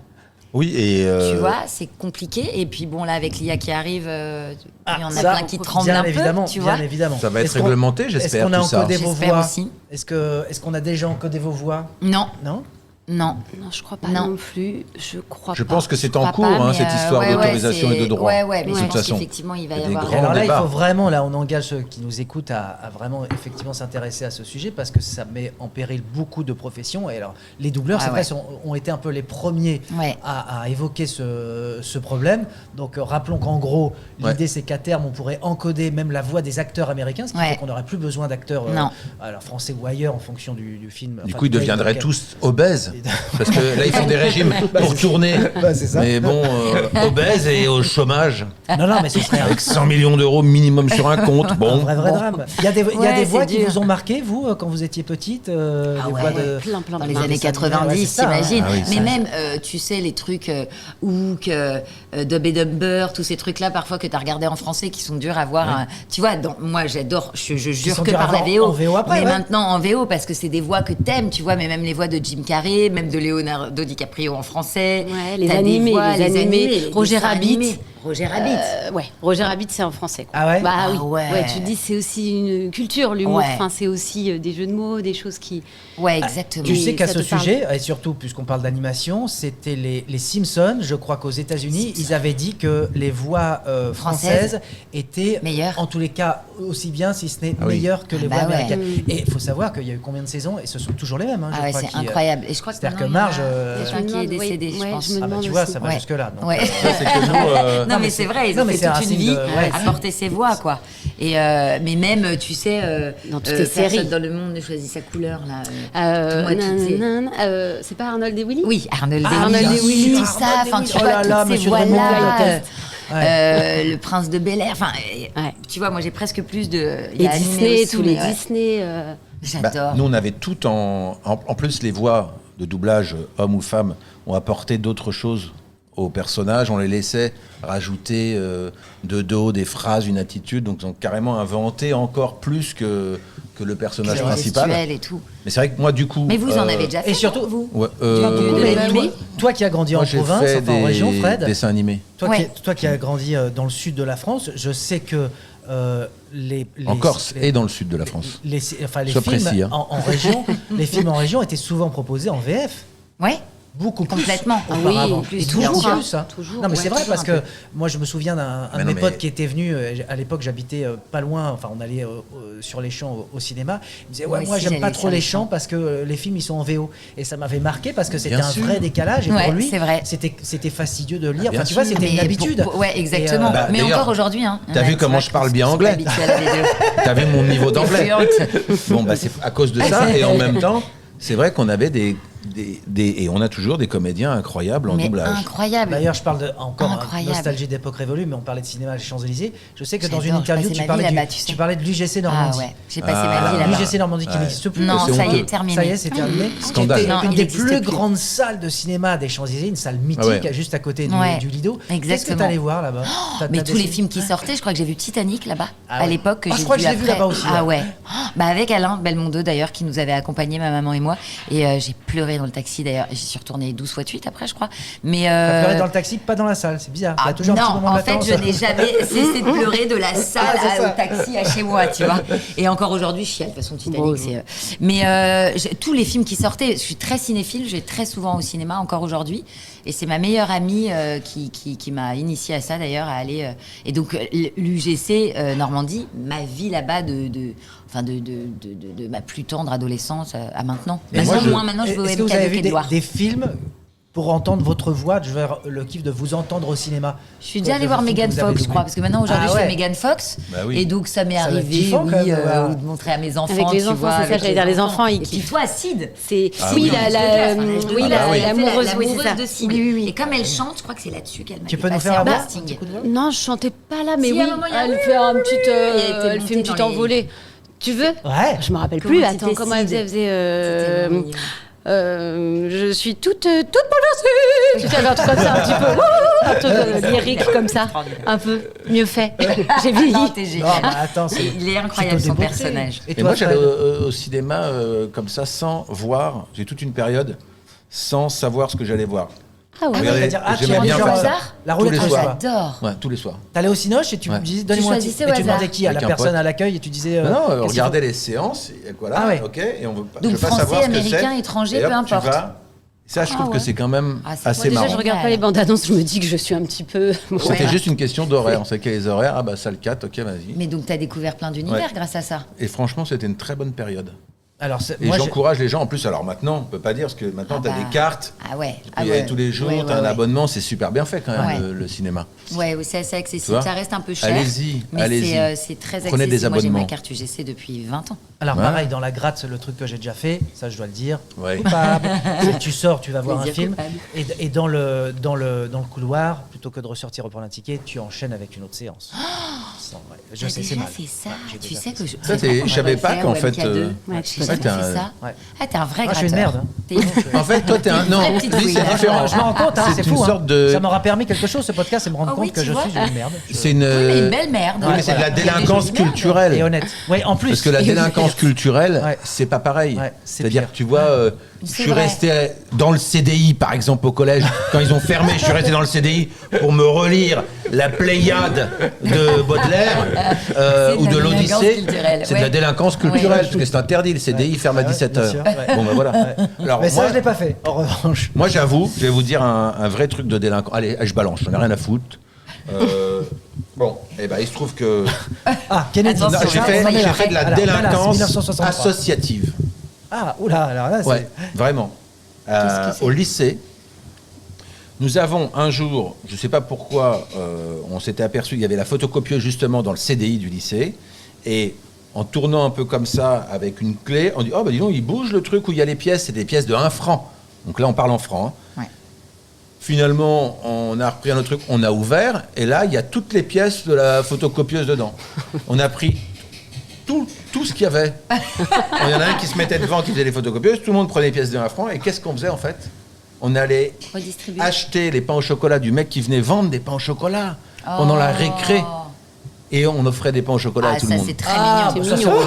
Oui, et tu vois, c'est compliqué. Et puis bon, là, avec l'IA qui arrive, il y en a ça, plein qui tremblent bien un évidemment, peu, tu vois. Bien évidemment. ça va être Est-ce qu'on- réglementé, j'espère, Est-ce qu'on a tout ça. encodé vos J'espère voix aussi. Est-ce qu'on a déjà encodé vos voix? Non, Non. non. Non, je crois pas Non. non plus. Je crois Je pas. pense que c'est Je en crois cours, pas, hein, mais, cette histoire ouais, d'autorisation ouais, et de droit. Ouais, mais de je toute pense façon. qu'effectivement, il va Il y y a des avoir. grands Alors là, il débat. faut vraiment, là, on engage ceux qui nous écoutent à vraiment effectivement s'intéresser à ce sujet parce que ça met en péril beaucoup de professions. Et alors, les doubleurs, Ah c'est vrai, ouais. ont été un peu les premiers Ouais. à évoquer ce problème. Donc, rappelons qu'en gros, l'idée, c'est qu'à terme, on pourrait encoder même la voix des acteurs américains, ce qui Ouais. fait qu'on n'aurait plus besoin d'acteurs Non. alors, français ou ailleurs en fonction du film. Du enfin, coup, ils du deviendraient pays tous obèses. Parce que là, ils font des régimes pour tourner. Bah, c'est ça. Mais bon, obèses et au chômage. Non, non, mais ce serait Avec 100 millions d'euros minimum sur un compte. un Bon. vrai drame. Il y a des Ouais, des voix c'est qui dur. vous ont marqué, vous, quand vous étiez petite Ah des ouais. voix de... Plein. Dans les plein. années dessins animés, 90, ouais, c'est ça, hein. t'imagines. Ah oui, mais ça. même, tu sais, les trucs Hook, Dub et Dumber, tous ces trucs-là, parfois que t'as regardé en français, qui sont durs à voir. Tu vois, moi, j'adore, je jure sont que durs à par la voir VO. en VO après, mais ouais. maintenant, en VO, parce que c'est des voix que t'aimes, tu vois, mais même les voix de Jim Carrey, même de Leonardo DiCaprio en français. Ouais, les T'as des animés, voix, les animés. les Roger dessins Rabbit. animés. Roger Rabbit. Ouais, Roger Rabbit, c'est en français. Quoi. Ah ouais Bah Ah oui. ouais. Tu te dis, c'est aussi une culture, l'humour. Ouais. Enfin, c'est aussi des jeux de mots, des choses qui. Ouais, exactement. Tu sais Et qu'à ça ce te parle. sujet, et surtout puisqu'on parle d'animation, c'était les Simpsons, je crois qu'aux États-Unis, ils avaient dit que les voix françaises étaient, Meilleures. en tous les cas, aussi bien, si ce n'est Ah oui. meilleures que les bah voix ouais. américaines. Et il faut savoir qu'il y a eu combien de saisons, et ce sont toujours les mêmes. Hein, Ah je ouais, crois, c'est qui, incroyable. Et je crois que c'est-à-dire que maintenant, Marge, il y en a Je un me qui est demande, décédé, ouais, je pense. je me ah bah, demande tu vois, aussi. ça va Ouais. jusque-là. donc, Ouais. C'est que nous, Non, mais mais c'est vrai, ils non, ont mais fait c'est un toute une signe vie de- ouais. à porter ses voix, quoi. Et mais même, tu sais, Dans toutes les séries. personne dans le monde ne choisit sa couleur, là. Moi, toutes ces- C'est pas Arnold et Willy? Oui, Arnold Ah, et Willy, Arnold et Willy. tout ça, Arnold et enfin, Willy. tu Oh vois, là là, toutes ces Monsieur de Raymond, voix-là, le test. Ouais. le prince de Bel-Air, enfin, Ouais. tu vois, moi, j'ai presque plus de... Il y Et a animé Disney, aussi, tous les mais ouais, Disney. bah, J'adore. nous, on avait tout en plus, les voix de doublage, hommes ou femmes, ont apporté d'autres choses aux personnages. On les laissait rajouter de dos des phrases, une attitude. Donc, ils ont carrément inventé encore plus que le personnage Les principal. gestuels et tout. Mais c'est vrai que moi, du coup... Mais vous en avez déjà fait, et surtout- vous Ouais, de Mais l'animé. toi qui as grandi moi, en j'ai province, fait enfin en des région, Fred, dessins animés. Ouais. toi qui as grandi dans le sud de la France, je sais que En Corse et dans le sud de la France. les Sois films précis, hein. en région, les films en région étaient souvent proposés en VF. Ouais. Beaucoup plus. Complètement. Ah oui, auparavant. plus, Et toujours, toujours hein. plus. Hein. Toujours, Non, mais ouais, c'est vrai toujours parce un que moi, je me souviens d'un Mais de non, mes mais- potes qui était venu. À l'époque, j'habitais pas loin. Enfin, on allait sur les champs au cinéma. Il me disait Moi ouais, moi, aussi, j'aime pas j'allais trop sur les les champs champs. parce que les films ils sont en VO. Et ça m'avait marqué parce que c'était Bien un sûr. vrai décalage. Et Ouais, pour lui, c'est vrai. c'était fastidieux de lire. bien Enfin, tu vois, sûr. c'était une Mais habitude. ouais, exactement. Et, Bah, mais d'ailleurs, encore aujourd'hui, hein. t'as Ouais, vu c'est comment vrai je que parle bien sont anglais pas habitués à la vidéo. T'as vu mon niveau d'anglais Fluente. Bon, bah, c'est à cause de ça. Et en même temps, c'est vrai qu'on avait des et on a toujours des comédiens incroyables en Mais doublage. incroyable. D'ailleurs, je parle encore Incroyable. nostalgie d'époque révolue, mais on parlait de cinéma à les Champs-Élysées. Je sais que dans une J'adore, interview, j'ai tu passé ma vie parlais, là-bas, tu sais. tu parlais de l'UGC Normandie. Ah ouais, j'ai passé ma vie là-bas. L'UGC Normandie qui Ouais. n'existe plus. Non, C'est ça y honteux. est, terminé. Ça y est, c'est terminé. Scandale. C'était Non, une il des existe plus plus. grandes salles de cinéma des Champs-Élysées, une salle mythique, Ah ouais. juste à côté Ouais, du Lido. Qu'est-ce que exactement. tu allais voir là-bas? Mais tous les films qui sortaient, je crois que j'ai vu Titanic là-bas, Ah à ouais. l'époque, que Ah, j'ai je crois que vu je l'ai vu après. là-bas aussi, Ah ouais. ouais. Bah avec Alain Belmondo d'ailleurs, qui nous avait accompagnés, ma maman et moi. Et j'ai pleuré dans le taxi d'ailleurs. J'y suis retournée 12 fois de suite après, je crois. Mais T'as pleuré dans le taxi, pas dans la salle, c'est bizarre. Il y a toujours un petit non, moment en de fait, latence. je n'ai jamais cessé de pleurer de la salle c'est ça. au taxi à chez moi, tu vois. Et encore aujourd'hui, je chiale. De toute façon, Titanic, Bon, c'est. Mais tous les films qui sortaient, je suis très cinéphile, je vais très souvent au cinéma, encore aujourd'hui. Et c'est ma meilleure amie qui m'a initiée à ça d'ailleurs, à aller. Et donc, l'UGC Normandie, ma vie là-bas de ma plus tendre adolescence à maintenant. Et moi, Maintenant, je vais au Est-ce que MK vous avez de vu Quai de Loire. des films pour entendre votre voix? Je vais le kiff de vous entendre au cinéma. Je suis déjà allée voir Megan Fox, je crois, parce que maintenant aujourd'hui Ah je fais ouais. Megan Fox, Bah oui. et donc ça m'est Ça doit être arrivé, kiffant, quand même, voilà. ou de montrer à mes enfants. Avec les tu enfants, vois, c'est ça, avec j'allais dire, les enfants, ils Et puis kiffent. toi, Sid. C'est Ah oui, oui. l'amoureuse, oui, c'est ça. de Sid. Oui, oui, oui. Et comme elle chante, je crois que c'est là-dessus qu'elle m'a Tu fait peux nous passer faire un un casting. Non, je chantais pas là, mais Si, oui, à un moment, il y a- elle fait un petit, Elle était elle montée fait une dans petite les- envolée. Tu veux? Ouais. Je me rappelle Comment plus. c'était Attends, comment elle Sid faisait? C'était mignon. Je suis toute bouleversée. Tu sais, un truc comme ça, un petit peu, un truc lyrique comme ça, un peu mieux fait. J'ai vieilli. Non, t'es Non, génial. bah attends, c'est. Il est incroyable c'est son au débeauté. personnage. Et Et toi, moi, j'allais Fred au cinéma comme ça, sans voir. J'ai toute une période sans savoir ce que j'allais voir. Ah ouais. Regardez, c'est-à-dire, ah, j'aimais tu bien genre, faire ça. hasard la Tous roulette les russe, soirs. quoi. J'adore. Ouais, tous les soirs. T'allais au cinoche et tu Ouais. disais, donne-moi un choisissais titre. au Et tu demandais hasard. qui? À Avec la un personne pote. à l'accueil et tu disais. Non, qu'est-ce on qu'il regardait faut les séances, et voilà, Ah ouais. ok, et on veut, Donc je veux pas français, savoir ce que américain, c'est. étranger, Et hop, peu importe. Tu vas. Ça, je trouve que c'est quand même Ah, c'est- assez moi, déjà, marrant. Je regarde pas les bandes annonces, je me dis que je suis un petit peu. C'était juste une question d'horaire. On sait qu'il y a les horaires. Ah bah salle 4, ok, vas-y. Mais donc t'as découvert plein d'univers Ouais. grâce à ça. Et franchement, c'était une très bonne période. Alors, Et moi, j'encourage les gens. En plus, alors maintenant, on peut pas dire parce que maintenant, tu as bah. des cartes. Ah ouais. Tu peux Ah y aller ouais. tous les jours, Ouais, tu as ouais, un ouais. abonnement, c'est super bien fait quand même Ouais. le cinéma. Ouais, oui, c'est assez Tu accessible. vois Ça reste un peu cher. Allez-y, mais allez-y. c'est très accessible. Prenez des Moi, j'ai abonnements. ma carte UGC depuis 20 ans. Alors Ouais. pareil, dans la gratte, le truc que j'ai déjà fait, ça je dois le dire, Ouais. coupable. C'est tu sors, tu vas voir un Plaisir film, coupable. et dans le couloir, plutôt que de ressortir reprendre un ticket, tu enchaînes avec une autre séance. Sans- ouais, je T'as sais, c'est déjà mal. fait ça. J'ai Tu déjà sais fait que ça. Ça, je savais pas qu'en fait, Ouais, Je sais ouais, pas t'es fait un- ça. Ouais. Ah, t'es un vrai Moi, je gratteur. suis une merde, hein. T'es- En fait, toi, t'es un. Une Non, vraie petite lui, fouille, c'est hein. différent. Je me rends compte, hein, C'est c'est une fou. sorte hein. de- Ça m'aura permis quelque chose, ce podcast, c'est me rendre Ah oui, compte que tu je vois. suis une merde. C'est une. Oui, mais une belle merde. Oui, mais c'est de la Voilà. Il y a des délinquance jolies merdes. culturelle. Et honnête. Oui, en plus. Parce que la délinquance culturelle, Ouais. c'est pas pareil. Ouais, c'est C'est-à-dire pire. que tu vois, je C'est suis vrai. resté dans le CDI, par exemple, au collège. Quand ils ont fermé, je suis resté dans le CDI pour me relire la Pléiade de Baudelaire C'est ou de de la délinquance l'Odyssée. culturelle, C'est de la ouais. délinquance culturelle, Ouais. parce que c'est interdit. Le CDI ferme à Ouais, 17h. bien sûr, ouais. Bon, ben voilà. Alors, Mais ça, moi, je l'ai pas fait, en revanche. moi, j'avoue, je vais vous dire un vrai truc de délinquant. Allez, je balance, j'en ai rien à foutre. Bon, et ben il se trouve que Ah, Kennedy. Attention, j'ai ça, fait, on y j'ai va. fait de la Alors, Dallas, délinquance 1963. associative. Ah, oula, alors là, c'est. Ouais, vraiment. Qu'est-ce que c'est Au lycée, nous avons un jour, je ne sais pas pourquoi, on s'était aperçu, il y avait la photocopieuse justement dans le CDI du lycée, et en tournant un peu comme ça avec une clé, on dit oh bah dis donc il bouge le truc où il y a les pièces, c'est des pièces de 1 franc. Donc là on parle en francs. Hein. Ouais. Finalement, on a repris un autre truc, on a ouvert, et là il y a toutes les pièces de la photocopieuse dedans. On a pris tout ce qu'il y avait. Il y en a un qui se mettait devant, qui faisait les photocopieuses, tout le monde prenait les pièces de 1 franc, et qu'est-ce qu'on faisait en fait? On allait Redistribuer. acheter les pains au chocolat du mec qui venait vendre des pains au chocolat pendant la récré, et on offrait des pains au chocolat Ah, à tout ça le monde. c'est très Ah, mignon. ça, C'est mignon.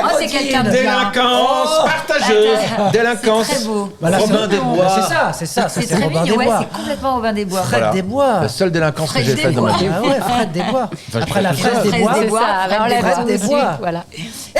Oh, c'est quelqu'un de bien. Délinquance partageuse, délinquance. C'est très beau. Voilà, Robin c'est- des Bois. C'est ça, C'est c'est très Robin mignon, des ouais, Bois. c'est complètement Robin des Bois. Fred des Bois. La seule délinquance que Fred j'ai faite dans ma vie. Ah ouais, Fred des Bois. je Après la fais tout ça. fraise des Fraise Bois. des C'est Bois, ça, Fred on des lève Bois. tout Des dessus, Bois. voilà.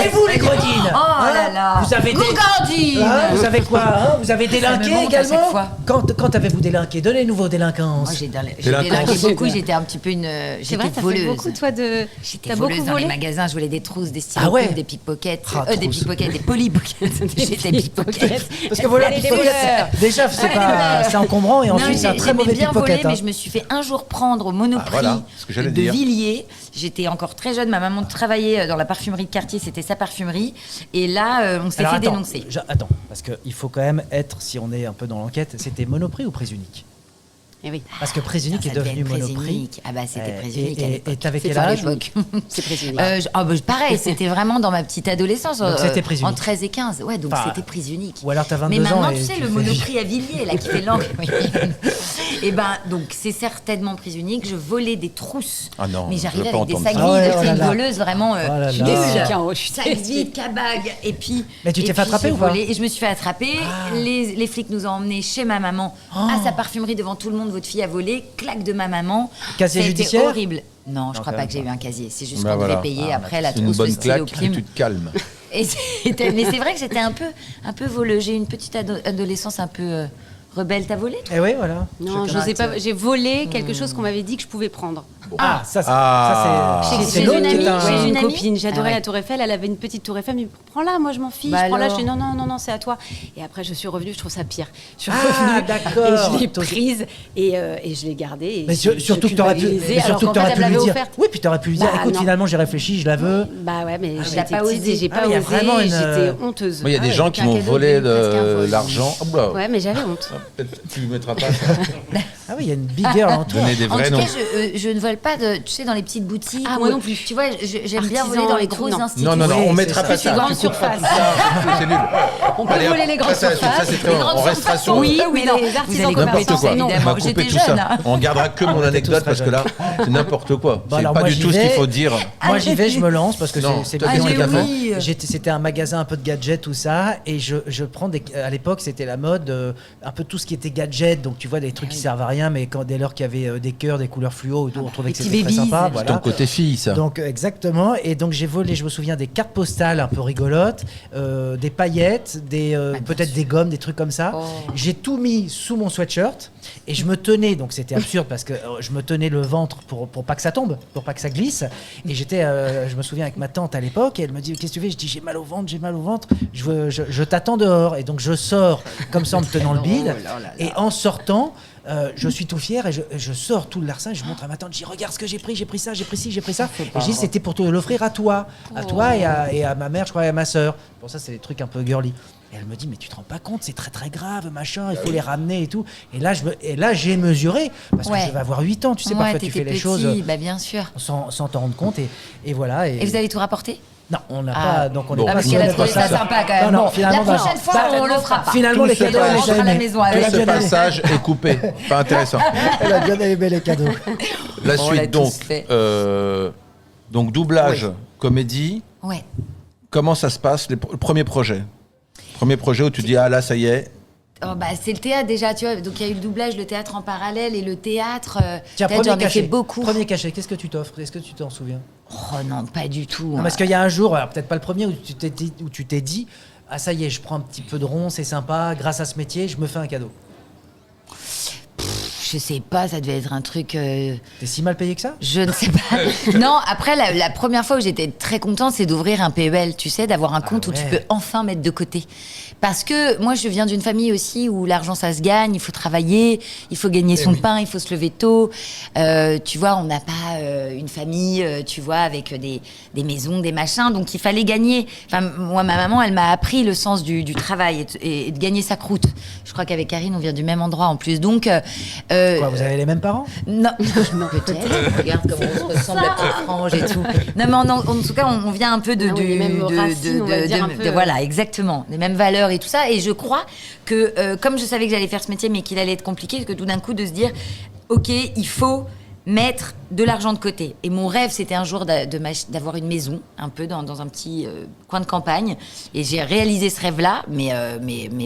Et vous, les gredines Oh là là. Vous avez Gougandine. Vous avez quoi hein Vous avez délinqué me monte à chaque également fois. Quand avez-vous délinqué Donnez-nous vos délinquances. Moi, j'ai Délinquance. délinqué beaucoup, j'étais un petit peu C'est j'étais vrai, t'as fait voleuse. beaucoup, toi, de. J'étais T'as voleuse beaucoup dans les volé. magasins, je volais des trousses, des Ah ouais. stylos, des pickpockets. Des pickpockets, des polypockets. J'étais pickpocket. Parce que voilà, déjà, c'est encombrant et ensuite, c'est un très mauvais bien pickpocket. volé, mais je me suis fait un jour prendre au Monoprix de Villiers. J'étais encore très jeune. Ma maman travaillait dans la parfumerie de quartier. C'était sa parfumerie. Et là, on s'est fait dénoncer. Attends, parce qu'il faut quand même être, si on est un peu dans l'enquête, c'était Monoprix ou Prix Unique? Eh oui. Parce que Prix Unique est devenu Monoprix. Ah bah c'était Prix Unique. Et t'avais quel âge? C'est Prix Unique. Pareil, c'était vraiment dans ma petite adolescence. Donc c'était Prix Unique. En 13 et 15. Ouais, donc c'était Prix Unique. Ou alors t'as 22 ans. Mais maintenant, et tu sais, le Monoprix à Villiers, là, qui fait l'angle. Et ben, donc c'est certainement Prix Unique. Je volais des trousses. Ah non. Mais j'arrivais je veux avec pas des sacs entendre ça. vides. C'est une voleuse vraiment. Je suis désolée. Sac vide, cabag. Et puis. Mais tu t'es fait attraper ou pas? Et je me suis fait attraper. Les flics nous ont emmenés chez ma maman à sa parfumerie devant tout le monde. Votre fille a volé. Claque de ma maman. Casier judiciaire? C'était horrible. Non, je crois pas que j'ai eu un casier. C'est juste qu'on devait payer après la C'est une trousse, bonne le stylo claque et plume. tu te calmes. Mais c'est vrai que j'étais un peu voleuse. J'ai eu une petite adolescence un peu rebelle. T'as volé, toi? Eh oui, voilà. Non, je sais pas. J'ai volé quelque chose qu'on m'avait dit que je pouvais prendre. Ça, c'est Chez l'autre une qui est amie, un... chez une amie copine. J'adorais Ah ouais. la Tour Eiffel. Elle avait une petite Tour Eiffel. Mais prends-la, moi je m'en fiche. Bah Prends-la. Je alors. dis non, c'est à toi. Et après, je suis revenue. Je trouve ça pire. Je suis Ah, revenue. d'accord. Et je l'ai prise et je l'ai gardée. Et Mais surtout que t'aurais pu, lui dire. Oui, puis t'aurais pu lui dire, Bah, écoute, non. finalement, j'ai réfléchi, je la veux. Bah ouais, mais t'as j'étais pas petite osé. et j'ai Ah pas oui, il y a osé. vraiment Et une, j'étais honteuse. Il y a des gens qui un m'ont cadeau volé presque un vol. l'argent. Oh, bah. Ouais, mais j'avais honte. Peut-être tu ne mettras pas ça. Ah oui, il y a une big girl en toi. Donner des En vrais tout noms. cas, je ne vole pas tu sais, dans les petites boutiques. Ah, ou- moi non plus. Tu vois, j'aime bien Artisan voler dans les et tout, grosses non. institutions. Non, Oui, on c'est mettra ça. pas Plus ça. grande Tu couperas surface. tout ça. C'est nul. On peut Allez, voler les grandes ça, surfaces. c'est très en restauration. Oui, Oui, mais non. les Vous artisans allez N'importe compétences, quoi. évidemment. On va couper J'étais tout ça. jeune, hein. On gardera que mon anecdote parce que là, c'est n'importe quoi. Bon, C'est alors pas moi, du j'y tout ce qu'il vais. faut dire. Moi, j'y vais, je me lance parce que Non, c'est toi, bien qu'est-ce que t'as fait oui. C'était un magasin un peu de gadgets, tout ça, et je prends à l'époque, c'était la mode, un peu tout ce qui était gadget, donc tu vois, des trucs qui servent à rien, mais dès lors qu'il y avait des cœurs, des couleurs fluo, on trouvait que les c'était très petits sympa. babies, C'est Voilà. ton côté fille, ça. Donc exactement, et donc j'ai volé, je me souviens, des cartes postales un peu rigolotes, des paillettes, peut-être des gommes, des trucs comme ça. Oh. J'ai tout mis sous mon sweatshirt et je me tenais, donc c'était absurde parce que je me tenais le ventre pour pas que ça tombe, pour pas que ça glisse. Et je me souviens avec ma tante à l'époque, et elle me dit qu'est-ce que tu fais? Je dis j'ai mal au ventre, je t'attends dehors. Et donc je sors comme ça en me tenant le bide, et en sortant. Je suis tout fier et je sors tout le larcin, je montre à ma tante, je dis regarde ce que j'ai pris ça, j'ai pris ci, j'ai pris ça. Et je dis c'était pour te l'offrir à toi et à ma mère, je crois, et à ma sœur. Pour ça, c'est des trucs un peu girly. Et elle me dit mais tu te rends pas compte, c'est très très grave, machin, il faut les ramener et tout. Et là j'ai mesuré parce que Ouais. je vais avoir 8 ans, tu sais, Ouais, parfois tu t'étais fais les petit, choses bah bien sûr. sans t'en rendre compte et voilà. Et vous avez tout rapporté? Non, on n'a Ah. pas, donc on Bon, est pas Parce Nous, qu'elle on a est trouvé pas ça ça. sympa quand même. Non, Bon, finalement, la prochaine fois, on le fera pas. Finalement, les Tout ce cadeaux, elle passage- les rentre à la aimés. maison Elle avec. a Ce bien aimé. passage est coupé. Pas intéressant. Elle a bien aimé les cadeaux. La On l'a suite, donc. tous fait. Donc, doublage, comédie. Ouais. Comment ça se passe, le premier projet? Premier projet où tu dis, ah là, ça y est. Oh, bah, c'est le théâtre déjà, tu vois. Donc il y a eu le doublage, le théâtre en parallèle et le théâtre. Tiens, théâtre, j'en premier ai fait cachet. beaucoup. Premier cachet, qu'est-ce que tu t'offres? Est-ce que tu t'en souviens? Oh non, pas du tout. Non, parce qu'il y a un jour, alors peut-être pas le premier, où tu t'es dit, ah ça y est, je prends un petit peu de rond, c'est sympa, grâce à ce métier, je me fais un cadeau. Je sais pas, ça devait être un truc. T'es si mal payé que ça? Je ne sais pas. Non, après, la première fois où j'étais très contente, c'est d'ouvrir un PEL, tu sais, d'avoir un compte où tu ouais. peux enfin mettre de côté. Parce que moi, je viens d'une famille aussi où l'argent, ça se gagne, il faut travailler, il faut gagner son pain, il faut se lever tôt. Tu vois, on n'a pas une famille, tu vois, avec des maisons, des machins, donc il fallait gagner. Enfin, moi, ma maman, elle m'a appris le sens du travail et de gagner sa croûte. Je crois qu'avec Karine, on vient du même endroit en plus. Donc, Quoi, vous avez les mêmes parents? non, peut-être. Regarde comment on se ressemble à petite frange et tout. Non, mais en tout cas, on vient un peu Ah oui, les mêmes racines, on va dire un peu, voilà, exactement, les mêmes valeurs et tout ça. Et je crois que comme je savais que j'allais faire ce métier, mais qu'il allait être compliqué, que tout d'un coup de se dire, ok, il faut mettre de l'argent de côté. Et mon rêve, c'était un jour d'avoir une maison, un peu dans un petit coin de campagne. Et j'ai réalisé ce rêve-là, mais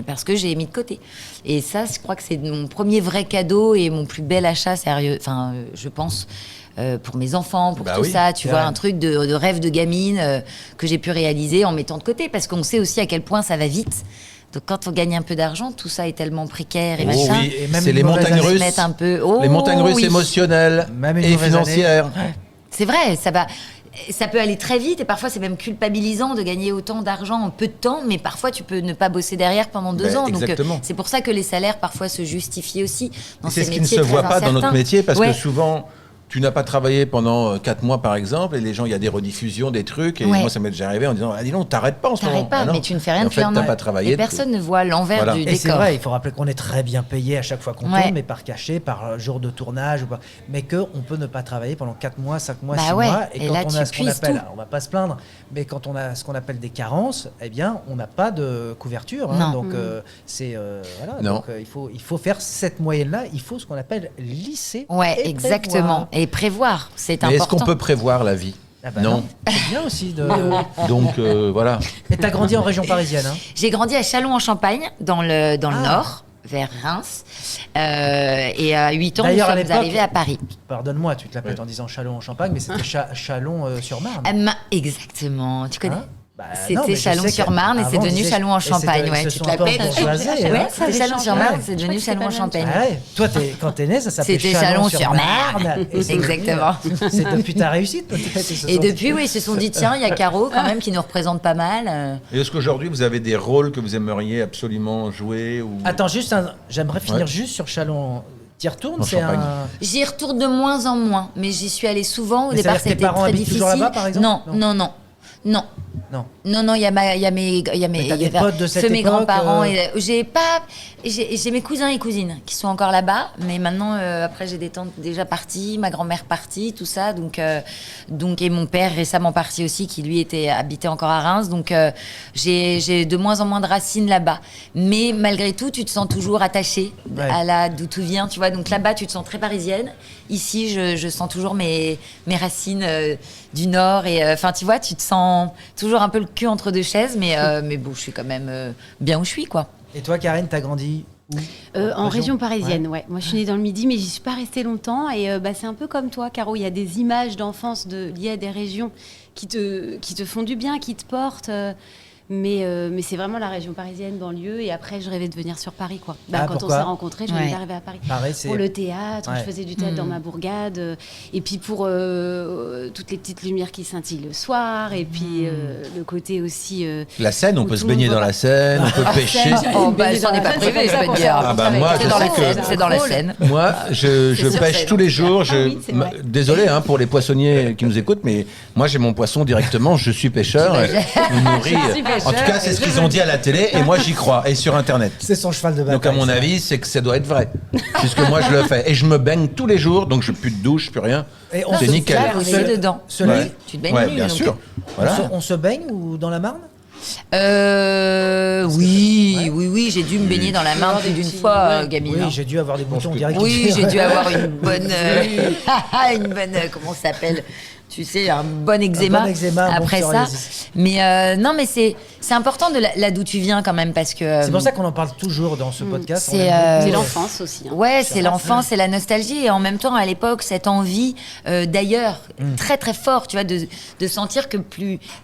parce que j'ai mis de côté. Et ça, je crois que c'est mon premier vrai cadeau et mon plus bel achat, sérieux. Enfin, je pense, pour mes enfants, pour tout ça. Tu vois, un truc de rêve de gamine que j'ai pu réaliser en mettant de côté. Parce qu'on sait aussi à quel point ça va vite. Donc quand on gagne un peu d'argent, tout ça est tellement précaire et Oh machin. oui, Et même c'est une les mauvaise montagnes année. russes. Mettre un peu. Les montagnes russes oui. émotionnelles Même une et mauvaise financières. C'est vrai, ça va. ça peut aller très vite et parfois c'est même culpabilisant de gagner autant d'argent en peu de temps, mais parfois tu peux ne pas bosser derrière pendant 2 ans. Exactement. Donc c'est pour ça que les salaires parfois se justifient aussi dans c'est ces ce qui ne métiers se voit très pas dans notre incertains. métier parce que souvent tu n'as pas travaillé pendant 4 mois par exemple et les gens, il y a des rediffusions, des trucs et moi ça m'est déjà arrivé en disant dis donc t'arrêtes pas en ce moment. T'arrêtes pas, Ah non. mais tu ne fais rien Et en depuis fait, un t'as an. pas travaillé. Et personne ne voit l'envers Voilà. du Et décor. c'est vrai, il faut rappeler qu'on est très bien payé à chaque fois qu'on Ouais. tourne, mais par cachet, par jour de tournage, ou pas. Mais qu'on peut ne pas travailler pendant 4 mois, 5 mois, Bah 6 ouais. mois. Et quand là, on tu a ce qu'on puises appelle, tout. on va pas se plaindre, mais quand on a ce qu'on appelle des carences, eh bien, on n'a pas de couverture. Non. Donc, c'est. Voilà. Non. Donc, il faut faire cette moyenne-là, il faut ce qu'on appelle lisser. Ouais, et exactement. prévoir. Et prévoir, c'est Mais est-ce important. qu'on peut prévoir la vie? Ah bah Non. C'est bien aussi de. Donc voilà. Et t'as grandi en région parisienne, hein? J'ai grandi à Châlons-en-Champagne, dans le Ah. Nord, vers Reims. Et à 8 ans, nous D'ailleurs, à sommes l'époque- arrivés à Paris. Pardonne-moi, tu te la pètes en disant Châlons-en-Champagne, mais c'était Châlons-sur-Marne. Exactement. Tu connais Hein Bah, non, mais C'était je Chalon-sur-Marne sais et c'est qu'avant, devenu on disait- Châlons-en-Champagne. et Ouais, se tu sont te la un peu pètes. bourgeoisés, hein. Ouais, c'était Châlons-sur-Marne, c'est devenu c'était pas Châlons-en-Champagne. Ah ouais. Toi, quand t'es né, ça s'appelait C'était Châlons-sur-Marne. Et c'est Exactement. devenu- C'est depuis ta réussite, peut-être. Et depuis, oui, ils se sont dit, tiens, il y a Caro quand même qui nous représente pas mal. Et est-ce qu'aujourd'hui vous avez des rôles que vous aimeriez absolument jouer ou... Attends, j'aimerais finir Ouais. juste sur Châlons. T'y retournes, En c'est Champagne. un. J'y retourne de moins en moins, mais j'y suis allée souvent. Au Mais ça départ, veut dire que tes c'était parents très habitent difficile. toujours là-bas, par exemple Non, Non. non. Non. Non. Il y a mes, Mais t'as des potes de cette ceux, mes époque, grands-parents. J'ai mes cousins et cousines qui sont encore là-bas, mais maintenant, après, j'ai des tantes déjà parties, ma grand-mère partie, tout ça, donc et mon père récemment parti aussi, qui lui habitait encore à Reims, donc j'ai de moins en moins de racines là-bas. Mais malgré tout, tu te sens toujours attaché Ouais. à d'où tu viens, tu vois. Donc là-bas, tu te sens très parisienne. Ici, je sens toujours mes racines du Nord, et enfin, tu vois, tu te sens toujours un peu le cul entre deux chaises, mais bon, je suis quand même bien où je suis, quoi. Et toi, Karine, t'as grandi où? En région parisienne, ouais. Moi, je suis née dans le Midi, mais j'y suis pas restée longtemps. Et c'est un peu comme toi, Caro. Il y a des images d'enfance liées à des régions qui te font du bien, qui te portent. Mais c'est vraiment la région parisienne, banlieue. Et après, je rêvais de venir sur Paris, quoi. Quand on pourquoi s'est rencontrés, je venais d'arriver à Paris. Pareil, c'est. Pour le théâtre, Ouais. je faisais du théâtre dans ma bourgade. Et puis pour toutes les petites lumières qui scintillent le soir. Et puis le côté aussi... La Seine, on où peut tout se le monde baigner voit dans pas. la Seine, on peut pêcher. Oh, bah, j'en ai pas privé, je peux te dire. Ah bah, moi, c'est je dans sais la que- Seine, c'est dans la Seine. Moi, je sûr, pêche c'est- tous les jours. oui, c'est vrai. Désolé pour les poissonniers qui nous écoutent, mais moi j'ai mon poisson directement. Je suis pêcheur. Je me nourris. suis pêcheur En tout cas, c'est ce qu'ils ont dit à la télé et moi j'y crois. Et sur Internet. C'est son cheval de bataille. Donc à mon ça. avis, c'est que ça doit être vrai, puisque moi je le fais et je me baigne tous les jours, donc je plus de douche, plus rien. Et on C'est se- nickel. Là, vous êtes dedans. Celui- Ouais. Tu te baignes Ouais, nu, bien donc. sûr. Voilà. on se baigne ou dans la Marne? Oui, j'ai dû me baigner dans la Marne plus d'une fois, gamine. Oui, j'ai dû avoir des boutons directs. Oui, j'ai dû avoir une bonne, comment ça s'appelle? Tu sais, un bon eczéma, bon eczéma, un bon après ça. psoriasis. Mais non, mais c'est important de là d'où tu viens quand même, parce que C'est pour ça qu'on en parle toujours dans ce podcast. c'est, On aime beaucoup, C'est l'enfance aussi. Hein. ouais, c'est l'enfance, c'est la nostalgie, et en même temps, à l'époque, cette envie d'ailleurs très très fort, tu vois, de sentir que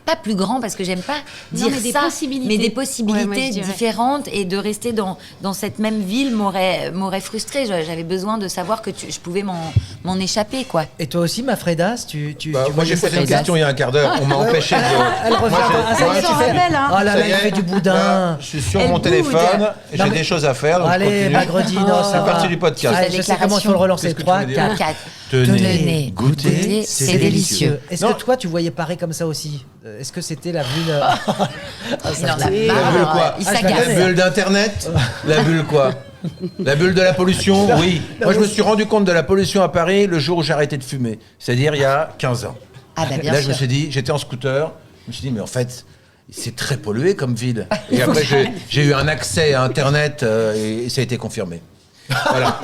pas plus grand, parce que j'aime pas Non, dire mais des ça, possibilités. mais des Ouais, possibilités moi, je dirais. différentes, et de rester dans cette même ville m'aurait frustrée. J'avais besoin de savoir que je pouvais m'en échapper, quoi. Et toi aussi, ma Fredas, tu Bah, moi j'ai voyais posé une cette- question il y a un quart d'heure. On m'a empêché de. Elle revient. Moi, Ah, ça y est, elle tu s'en fais. rappelle, hein. Oh là Ça là, y il est. fait du boudin. Là, je suis sur Elle mon boude. téléphone, Non, j'ai mais- des choses à faire. Donc je Allez, continue. Magredino, ça C'est va. parti du podcast. Allez, je sais comment il faut le relancer. Qu'est-ce que tu 3, veux dire 4. 4. Tenez, goûtez, c'est délicieux. Est-ce Non. que toi, tu voyais Paris comme ça aussi? Est-ce que c'était la ville Non, la La bulle quoi barre, il Ah, je s'agace. l'avais. La bulle d'internet. La bulle quoi? La bulle de la pollution, oui. Moi je me suis rendu compte de la pollution à Paris le jour où j'ai arrêté de fumer. C'est-à-dire il y a 15 ans. Ah bah bien Là sûr. je me suis dit, j'étais en scooter, je me suis dit mais en fait c'est très pollué comme ville. Et après j'ai eu un accès à internet et ça a été confirmé. Voilà.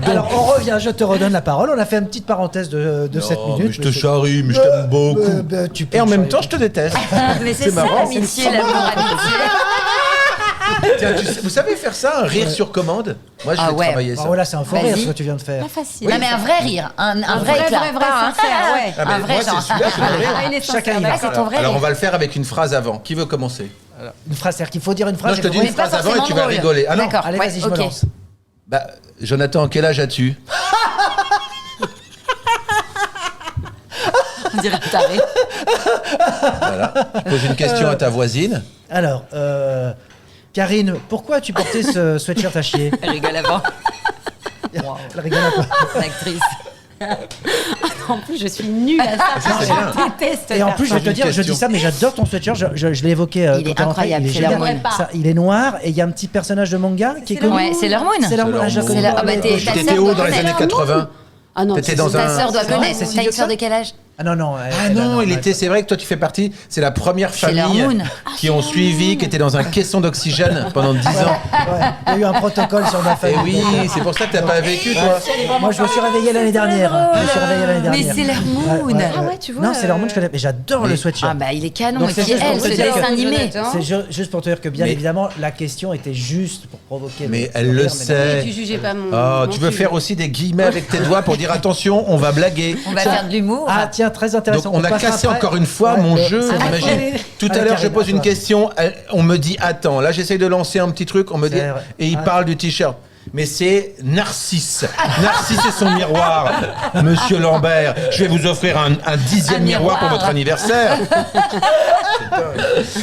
Donc, Alors, on revient, je te redonne la parole. On a fait une petite parenthèse de 7 non, minutes. mais je te charrie, mais je t'aime beaucoup. Tu peux Et en te même charrier. temps, je te déteste. Mais c'est ça marrant. l'amitié, l'amour, amitié. Tiens, vous savez faire ça, un rire sur commande? Moi, je Ah vais ouais. travailler ça. Oh là, c'est un faux rire Vas-y. ce que tu viens de faire. Pas facile. Non mais un vrai rire, un vrai éclat. vrai, pas un- sincère, ouais. Ah, mais Un vrai moi, genre. c'est celui-là, c'est le rire. Ah, il est Chacun sincère, y va. Ah, c'est ton vrai Alors, on rire. va le faire avec une phrase avant. Qui veut commencer? Une phrase, c'est-à-dire qu'il faut dire une phrase. Non, je te et dis faut- une phrase pas avant et tu forcément vas drôle. rigoler. Ah non. D'accord. Allez, Ouais, vas-y, je ok. me lance. Bah, Jonathan, quel âge as-tu? On dirait un taré. Voilà. Je pose une question à ta voisine. Alors, Karine, pourquoi tu portais ce sweatshirt à chier? Elle rigole avant. Elle rigole un peu. L'actrice. En plus, je suis nulle à ça. c'est bien. Je déteste Et en faire plus, je ça. vais te dire, je dis ça, mais j'adore ton sweatshirt. Je l'ai évoqué. Il est quand t'es rentré, incroyable, il est c'est génial. l'hormone. Il est noir et il y a un petit personnage de manga qui est connu. Ouais, c'est l'hormone. C'est l'hormone. C'est je la l'hormone. connais C'est la- pas, ah bah, mais- t'es- ta T'étais sœur où doit dans les connaître. années 80? Ah non, T'étais c'est- dans Ta un- sœur doit c'est vrai, connaître. c'est si T'as vieux une que sœur ça de quel âge? Ah non. Ah non, c'est vrai que toi tu fais partie, c'est la première C'est famille l'hormone. qui ont suivi, qui était dans un caisson d'oxygène pendant 10 ans. Ouais, il y a eu un protocole sur ma Et famille. oui, c'est pour ça que t'as pas vécu toi. Moi, je me suis réveillé l'année dernière. Je me suis réveillé l'année Mais dernière. c'est l'hormone. Ah ouais, tu vois. Non, c'est l'hormone, je connais. Mais j'adore le sweatshirt. Ah bah il est canon. Donc, Et c'est puis juste pour elle, te ce dire que- dessin animé. Jonathan. C'est juste pour te dire que, bien Mais- évidemment, la question était juste pour provoquer. Mais le elle rire, le mais sait. Tu jugeais pas mon. Oh, mon tu veux film. faire aussi des guillemets avec tes doigts pour dire attention, on va blaguer. On va faire de l'humour. Ah, tiens, très intéressant. Donc on a passera cassé après. encore une fois Ouais, mon mais jeu. c'est vrai. Imagine, Allez. tout à Allez, l'heure je Karine, pose à une toi. question, on me dit attends, là j'essaye de lancer un petit truc, on me dit C'est vrai. et il Ah. parle du t-shirt. Mais c'est Narcisse. Narcisse et son miroir. Monsieur Lambert, je vais vous offrir un 10e Un miroir pour miroir. votre anniversaire.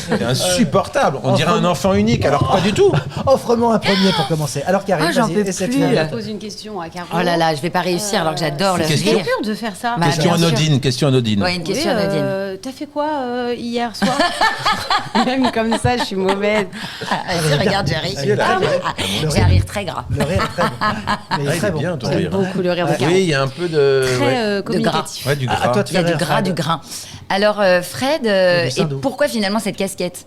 C'est insupportable. On dirait un enfant unique, alors que pas du tout. Offre-moi un premier pour commencer. Alors, Karine, Ah, j'en vas-y, peux essaie de plus. faire. Je pose une question à Caro. Oh là là, je vais pas réussir alors que j'adore le Question. rire. C'est dur de faire ça. Bah, Question bien sûr. anodine, question anodine. Ouais, une Oui, question anodine. T'as fait quoi hier soir? Même comme ça, je suis mauvaise. Vas-y, regarde, Jerry. Si, elle a rigolé. J'ai un rire très gras. Le rire est très bon. Mais il Ah, est il très est bon. bien ton J'aime rire. beaucoup le rire de Caro. Oui, il y a un peu de. Très Ouais. communicatif. Ouais, du À gras. toi de Il y a faire du rire, gras, Fred. du grain. Alors, Fred, et sein doux. pourquoi finalement cette casquette?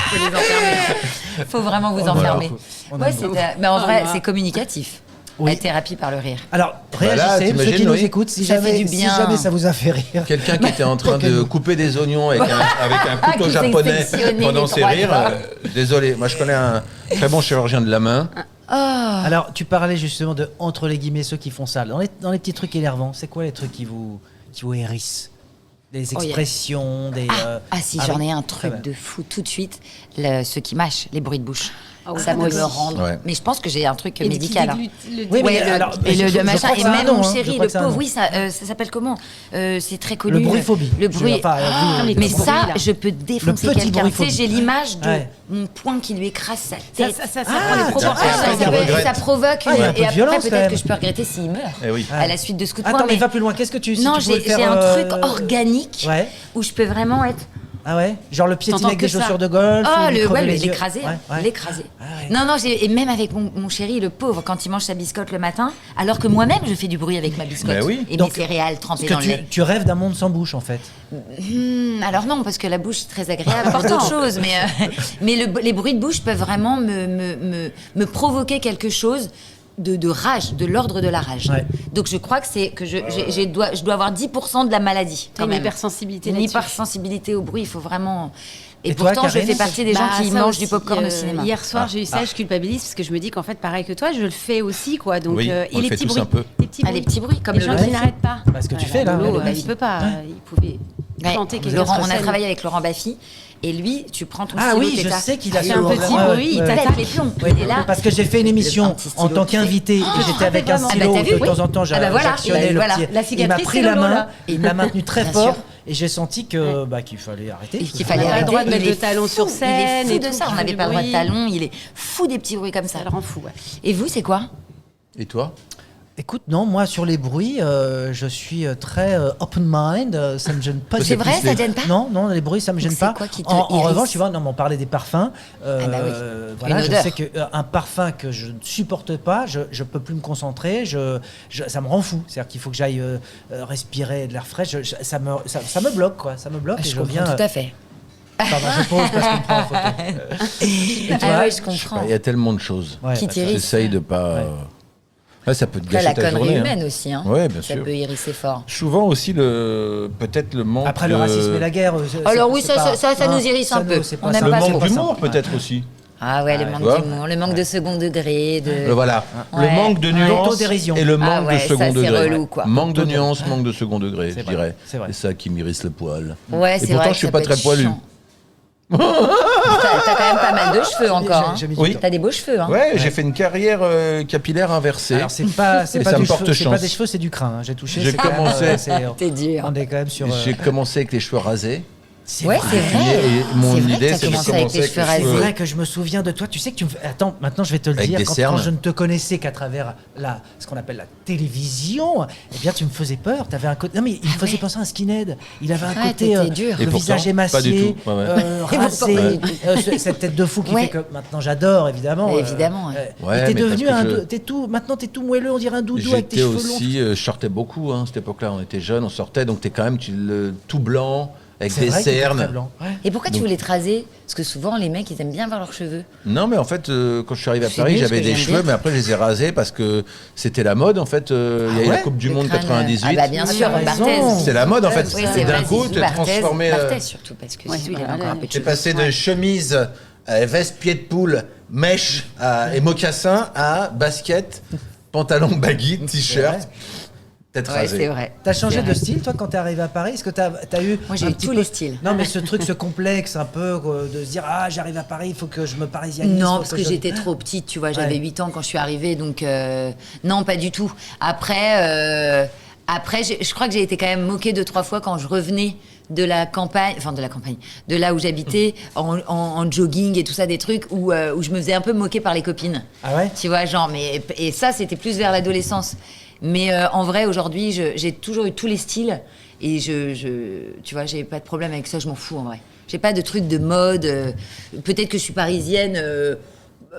Faut les enfermer. Faut vraiment vous enfermer. On Ouais, aime c'est, beaucoup. mais en vrai, Ah, c'est communicatif. Oui. La thérapie par le rire. Alors, Voilà, réagissez, ceux qui t'imagines, nous oui. écoutent, si Ça fait jamais, du si bien. jamais ça vous a fait rire. Quelqu'un qui était en train de couper des oignons avec un couteau Qui japonais s'exceptionnait pendant les ses trois rires. doigts. Désolé, moi je connais un très bon chirurgien de la main. Alors, tu parlais justement de, entre les guillemets, ceux qui font ça. Dans les petits trucs énervants, c'est quoi les trucs qui vous hérissent? Des Oh, expressions, des... Ah si, j'en ai un truc de fou tout de suite. Ceux qui mâchent, les bruits de bouche. Ah oui, Ça moi peut me aussi. rendre. Ouais. Mais je pense que j'ai un truc Et médical. qui hein. déglute le Oui, mais Ouais, alors, et je le crois machin, que et ça a un même nom, mon hein. Je chéri, crois le que ça a un pauvre, nom. oui, ça s'appelle comment? C'est très connu. Le bruiphobie. Le bruit. Enfin, oui, Mais le ça, bruit, là. je peux défoncer Le petit quelqu'un. Tu sais, bruiphobie. j'ai l'image de Ouais. mon poing qui lui écrase sa Ça, tête. ça prend des proportions. ça, Ça tu regrettes. ça provoque Ah, il y a un peu et de après violence, quand peut-être même. que je peux regretter s'il meurt Eh oui. à la suite de ce coup de poing. Attends, mais va plus loin. Qu'est-ce que tu... si Non, tu pouvais j'ai faire, un truc organique Ouais. où je peux vraiment être. Ah ouais? Genre le piétiner T'entends avec des que ça. chaussures de golf Oh, ou lui crever les yeux. l'écraser, Ouais, ouais. l'écraser. Ah ouais. Non, non, et même avec mon chéri, le pauvre, quand il mange sa biscotte le matin, alors que moi-même, je fais du bruit avec ma biscotte. Bah oui. Et Donc, mes céréales Parce trempées que dans le lait. tu rêves d'un monde sans bouche, en fait. Alors non, parce que la bouche, c'est très agréable pour d'autres choses. Mais les bruits de bouche peuvent vraiment me provoquer quelque chose de rage, de l'ordre de la rage. Ouais. Donc je crois que je dois avoir 10% de la maladie. T'as Quand une même. hypersensibilité Une là-dessus. hypersensibilité au bruit, il faut vraiment... Et, Et toi, pourtant, je Karine, fais partie des gens Bah, qui ça mangent aussi, du popcorn au cinéma. Hier soir, j'ai eu ça, je culpabilise parce que je me dis qu'en fait, pareil que toi, je le fais aussi, quoi. Donc, Oui, et on le les fait petits tous bruits, un peu. Les petits bruits, comme les le gens lot. qui n'arrêtent pas. Bah, ce que tu fais, là, Lolo, le il Baffy. peut pas. Ouais. Il pouvait Ouais, planter quelqu'un Laurent, sur on a scène. travaillé avec Laurent Baffy, et lui, tu prends ton Ah stylo, oui, je t'étapes. sais qu'il a fait ce un genre- petit ouais, bruit, il ouais. t'attaque. Pète les plombs. Oui, Et là, parce que j'ai fait une émission un petit stylo en tant qui fait- qu'invité et j'étais avec un vraiment. stylo Ah bah, t'as vu, de temps oui. en temps, Ah bah voilà, j'actionnais le voilà. petit. La Il m'a cicatrice, pris c'est la Lolo, main là. et il m'a maintenu très Bien fort sûr. et j'ai senti que qu'il fallait arrêter. Et qu'il On fallait n'a pas le arrêter. droit de mettre Il de est talons fou. sur Il scène est fou et de tout, ça. qui On fait n'avait du pas le droit de bruit. talons. Il est fou des petits bruits comme ça. Ça le rend fou, ouais. Et vous, c'est quoi? Et toi? Écoute, non, moi sur les bruits, je suis très open mind, ça me gêne pas. C'est du tout. vrai, ça te gêne pas? Non, non, les bruits, ça me Donc gêne c'est pas. quoi qui te en hérisse revanche, tu vois, non, mais on parlait des parfums. bah oui. Voilà, Une je odeur. sais qu'un parfum que je ne supporte pas, je peux plus me concentrer, ça me rend fou. C'est-à-dire qu'il faut que j'aille respirer de l'air frais. Ça me bloque, quoi. Ça me bloque. et Je comprends viens. tout à fait. Pardon, je pose parce qu'on me prend en photo. Et toi Ah ouais, je comprends. Il y a tellement de choses. Ouais. Qui t'irrisse. J'essaye de pas. Ouais. Là, ça peut te Après, gâcher la ta connerie journée. humaine aussi. Hein. Ouais, bien Ça sûr. peut hérisser fort. Souvent aussi peut-être le manque. Après le de- racisme et la guerre. Alors oui, c'est ça pas- nous hérisse un peu. c'est pas On ça. n'aime Le pas manque trop. d'humour peut-être aussi. Ah ouais, le tu manque vois. d'humour, le manque de second degré. Voilà. Ouais. Le manque de nuances L'autodérision. et le Ah manque ouais, de ça, second c'est degré. relou, quoi. Manque de nuances, manque de second degré, C'est je vrai, dirais. c'est vrai. C'est ça qui m'irrisse le poil. Ouais, Et c'est pourtant, vrai je que suis ça pas peut très être poilu. chiant. T'as quand même pas mal de cheveux encore. J'ai mis du Oui. temps. T'as des beaux cheveux. Hein. Ouais, j'ai fait une carrière capillaire inversée. Alors c'est pas Et ça du me cheveu, porte c'est pas chance. des cheveux, c'est du crin. J'ai touché. J'ai c'est quand même, commencé- T'es dur. On est quand même sur. J'ai commencé avec les cheveux rasés. Ouais, c'est vrai. Et mon C'est vrai idée, que t'as c'est de commencé avec commencer les avec cheveux les rasés. C'est cheveux. vrai que je me souviens de toi. Tu sais que tu me... Attends, maintenant je vais te le Avec dire. des Quand cernes. je ne te connaissais qu'à travers ce qu'on appelle la télévision, eh bien tu me faisais peur. T'avais un côté... Non mais il me faisait penser à un skinhead. Il avait un Ouais, côté... t'étais dur. Et Le pourtant, visage pas émacié, du tout. Ouais, ouais. rasé. Et pourtant, Cette tête de fou qui Ouais. fait que maintenant j'adore, évidemment. Évidemment, ouais. Ouais, Et t'es mais devenu parce un... que Maintenant t'es tout moelleux, on dirait un doudou avec tes J'étais cheveux longs. aussi, je sortais beaucoup, à cette époque-là, on était jeunes, on sortait, donc t'es quand même tout blanc, avec C'est des vrai qu'il était très cernes. blanc. Ouais. Et pourquoi tu voulais te raser? Parce que souvent, les mecs, ils aiment bien voir leurs cheveux. Non, mais en fait, quand je suis arrivé à C'est Paris, nul, ce j'avais que des j'aime cheveux, bien. mais après, je les ai rasés parce que c'était la mode, en fait. Il y a eu la ouais Coupe du Le Monde crâne, 98. Ah bah bien sûr, t'as raison. Barthez. C'est la mode, en fait. Oui, Et c'est vrai, d'un coup, Zizou, t'es Barthez, transformé. Barthez surtout, parce que Ouais, Zizou, il avait voilà, encore un peu de T'es cheveux. passé de chemise, veste pied de poule, mèche et mocassin à basket, pantalon baggy, t-shirt, tête Ouais, rasée. c'est vrai. T'as changé C'est de vrai. style, toi, quand t'es arrivé à Paris? Est-ce que t'as eu. Moi, j'ai un eu petit tous peu- les styles. Non, mais ce truc, ce complexe un peu, de se dire, ah, j'arrive à Paris, il faut que je me parisianise. Non, faut parce que je- j'étais trop petite, tu vois, j'avais Ouais. 8 ans quand je suis arrivée, donc non, pas du tout. Après, je crois que j'ai été quand même moquée 2-3 fois quand je revenais de la campagne, de là où j'habitais, en jogging et tout ça, des trucs où je me faisais un peu moquer par les copines. Ah ouais? Tu vois, genre, et ça, c'était plus vers l'adolescence. Mais en vrai, aujourd'hui, j'ai toujours eu tous les styles et tu vois, j'ai pas de problème avec ça, je m'en fous en vrai. J'ai pas de truc de mode. Peut-être que je suis parisienne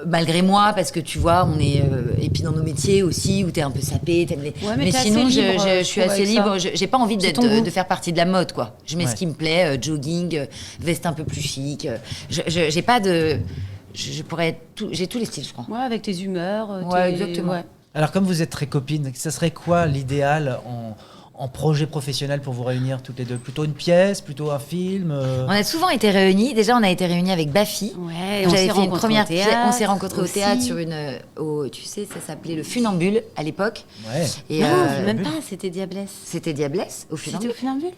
malgré moi, parce que tu vois, on est. Et puis dans nos métiers aussi, où t'es un peu sapé, t'aimes les. Ouais, mais t'es sinon, assez libre, je je suis trouve, assez avec ça. libre. J'ai pas envie C'est ton goût. de faire partie de la mode, quoi. Je mets Ouais. ce qui me plaît, jogging, veste un peu plus chic. J'ai pas de. Je pourrais être j'ai tous les styles, je crois. Ouais, avec tes humeurs. Ouais, exactement. ouais. Alors, comme vous êtes très copines, ça serait quoi l'idéal en projet professionnel pour vous réunir toutes les deux? Plutôt une pièce, plutôt un film On a souvent été réunis. Déjà, on a été réunis avec Bafi. Ouais, et on J'avais s'est fait une rencontrés première au théâtre pièce. On s'est rencontrés au aussi. théâtre sur tu sais, ça s'appelait le Funambule à l'époque. Ouais. Et Non, euh, même pas, c'était Diablesse. c'était Diablesse au C'était Funambule. au Funambule?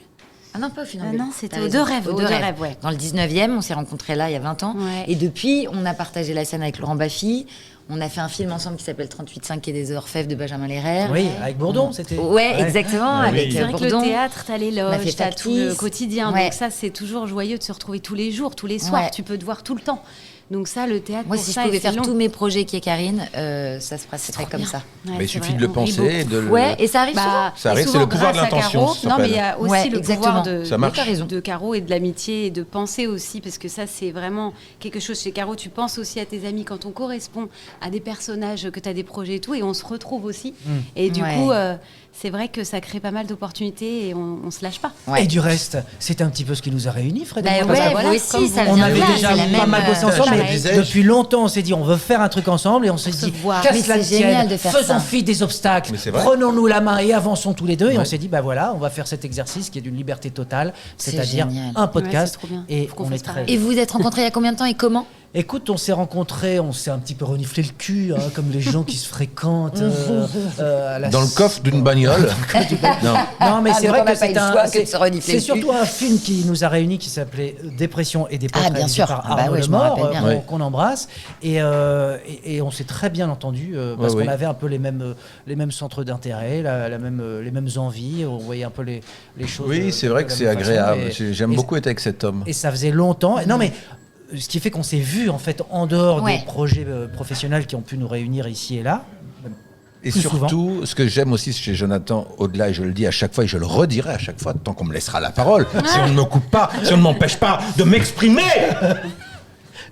Ah non, pas au Funambule. non, c'était T'as aux raison. Deux Rêves, aux Deux Rêves, ouais. Dans le 19e, on s'est rencontrés là il y a 20 ans. Ouais. Et depuis, on a partagé la scène avec Laurent Baffy. On a fait un film ensemble qui s'appelle 38,5 et des Orfèvres de Benjamin Lerrer. Oui, avec Bourdon, c'était. Ouais, exactement, avec C'est vrai que Bourdon. le théâtre, t'as les On a fait loges, t'as tout le Factice. quotidien. Ouais. Donc ça, c'est toujours joyeux de se retrouver tous les jours, tous les soirs. Ouais. Tu peux te voir tout le temps. Donc ça, le théâtre, Moi, pour si je ça, pouvais et faire c'est long. tous mes projets qui est Karine, ça se passerait comme ça. Ouais, Mais il c'est suffit vrai, de le on rit penser et beaucoup. de le. Ouais, et ça arrive Bah, souvent. Ça arrive, et c'est le souvent pouvoir de grâce à l'intention, Caro. ça Non, mais il y s'appelle. a aussi Ouais, le exactement. pouvoir Ça marche. T'as raison. de Caro et de l'amitié et de penser aussi, parce que ça, c'est vraiment quelque chose chez Caro. Tu penses aussi à tes amis quand on correspond à des personnages, que tu as des projets et tout, et on se retrouve aussi. Et du Ouais. coup, c'est vrai que ça crée pas mal d'opportunités et on se lâche pas. Ouais. Et du reste, c'est un petit peu ce qui nous a réunis, Fred et Bah moi, parce ouais, que voilà, vous aussi, comme ça on vient avait de là, déjà c'est la pas même, mal bossé ensemble, mais pareil. depuis longtemps, on s'est dit, on veut faire un truc ensemble, et on s'est se dit, voir. qu'à Mais cela c'est génial tienne, de faire faisons ça. fi des obstacles, Mais c'est vrai. prenons-nous la main et avançons tous les deux, et on Ouais. s'est dit, bah voilà, on va faire cet exercice qui est d'une liberté totale, C'est c'est-à-dire génial. un podcast, Ouais, c'est trop bien. et Faut qu'on on est fasse très... pareil. Et vous vous êtes rencontrés il y a combien de temps et comment? Écoute, on s'est rencontrés, on s'est un petit peu reniflé le cul, hein, comme les gens qui se fréquentent à la Dans le coffre d'une bagnole. Non. Non, mais Ah, c'est donc vrai on n'a que pas c'est eu le un. choix que de se renifler C'est le cul. surtout un film qui nous a réunis qui s'appelait Dépression et des potes, Ah, bien réalisé sûr. par Ah bah Arnaud ouais, je me Lemort, rappelle bien. Ouais. qu'on embrasse. Et on s'est très bien entendu parce Ouais, qu'on ouais. avait un peu les mêmes centres d'intérêt, les mêmes envies. On voyait un peu les choses. Oui, c'est vrai que de la c'est même façon. agréable. Et- J'aime et- beaucoup être avec cet homme. Et ça faisait longtemps. Non, mais. Ce qui fait qu'on s'est vu en fait en dehors Ouais. des projets professionnels qui ont pu nous réunir ici et là. Et Plus surtout, ce que j'aime aussi chez Jonathan, au-delà, et je le dis à chaque fois, et je le redirai à chaque fois, tant qu'on me laissera la parole, si on ne me coupe pas, si on ne m'empêche pas de m'exprimer,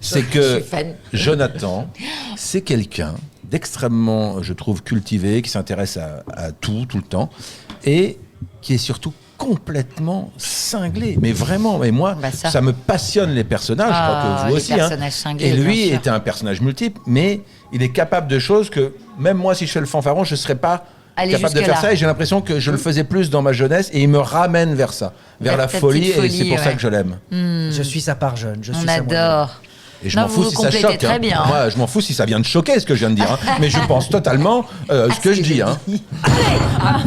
c'est Je que suis fan. Jonathan, c'est quelqu'un d'extrêmement, je trouve, cultivé, qui s'intéresse à tout le temps, et qui est surtout complètement cinglé, mais vraiment, et moi, Bah ça. ça me passionne les personnages, je crois que vous les aussi, hein. personnages cinglés, Et lui bien sûr. était un personnage multiple, mais il est capable de choses que même moi, si je fais le fanfaron, je ne serais pas Aller capable de faire jusque-là. ça. Et j'ai l'impression que je le faisais plus dans ma jeunesse, et il me ramène vers ça, vers Vers la ta folie, petite et c'est pour folie, ça ouais. que je l'aime. Je suis sa part jeune. Je suis On sa moyenne. adore. Et je Non, m'en fous vous si ça complétez choque. très bien. Moi, je m'en fous si ça vient de choquer ce que je viens de dire. Mais je pense totalement ce que je dis.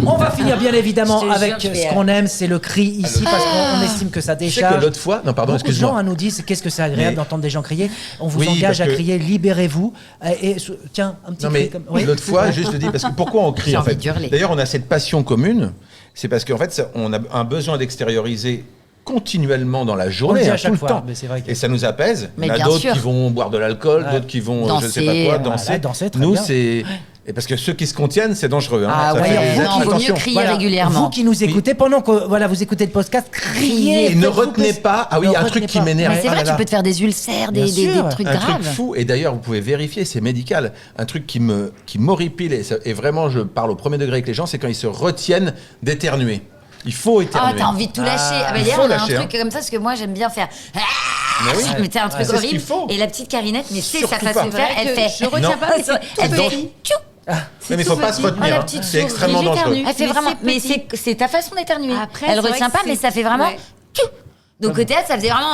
On va finir bien évidemment Je te avec jure, ce qu'on aime, c'est le cri ici, parce qu'on estime que ça Tu sais décharge. que l'autre fois... Non, pardon, Beaucoup de excuse-moi. gens nous disent qu'est-ce que c'est agréable Mais- d'entendre des gens crier. On vous Oui, engage parce à que- crier, libérez-vous. Tiens, un petit Non, cri mais comme. Oui. l'autre fois, juste je dis, parce que pourquoi on crie J'ai en envie fait d'hurler. D'ailleurs, on a cette passion commune, c'est parce qu'en fait, on a un besoin d'extérioriser continuellement dans la On le journée, dit à tout chaque le fois, temps. mais c'est vrai que- Et ça nous apaise. Mais Il y en a bien d'autres sûr. qui vont boire de l'alcool, Ouais. d'autres qui vont, je sais pas Danser, quoi, voilà, danser. danser, très Nous, bien. c'est... Et parce que ceux qui se contiennent, c'est dangereux. Hein. Ah Ça ouais, fait d'ailleurs, des non, vaut attention. mieux crier régulièrement. Vous qui nous écoutez, pendant que vous écoutez le podcast, criez. Et ne faites-vous retenez plaisir. pas. Ah oui, Ne un retenez truc qui pas. m'énerve. Mais c'est Ah vrai, là tu là. peux te faire des ulcères, Bien des sûr. trucs Un truc graves. fou, et d'ailleurs vous pouvez vérifier, c'est médical. Un truc qui m'horripile, et vraiment je parle au premier degré avec les gens, c'est quand ils se retiennent d'éternuer. Il faut éternuer. Ah, t'as envie de tout lâcher. Ah, bah, il hier, faut on a lâcher, un truc comme ça, parce que moi, j'aime bien faire. Mais oui. Mais c'est un truc c'est ce qu'il horrible. faut. Et la petite Carinette, mais c'est Surtout sa façon pas. de faire, C'est elle vrai fait. que je retiens Non. pas, mais c'est tout Elle fait. petit. Tchou. Ouais, mais il faut tout pas se petit. retenir. Oh, la hein. petite C'est souris. extrêmement Et dangereux. j'éternue. Elle fait Mais vraiment. c'est Mais petit. c'est ta façon d'éternuer. Après, Elle c'est vrai retient que pas, mais c'est- ça fait vraiment. ouais. Tchou. Donc au théâtre, ça faisait vraiment.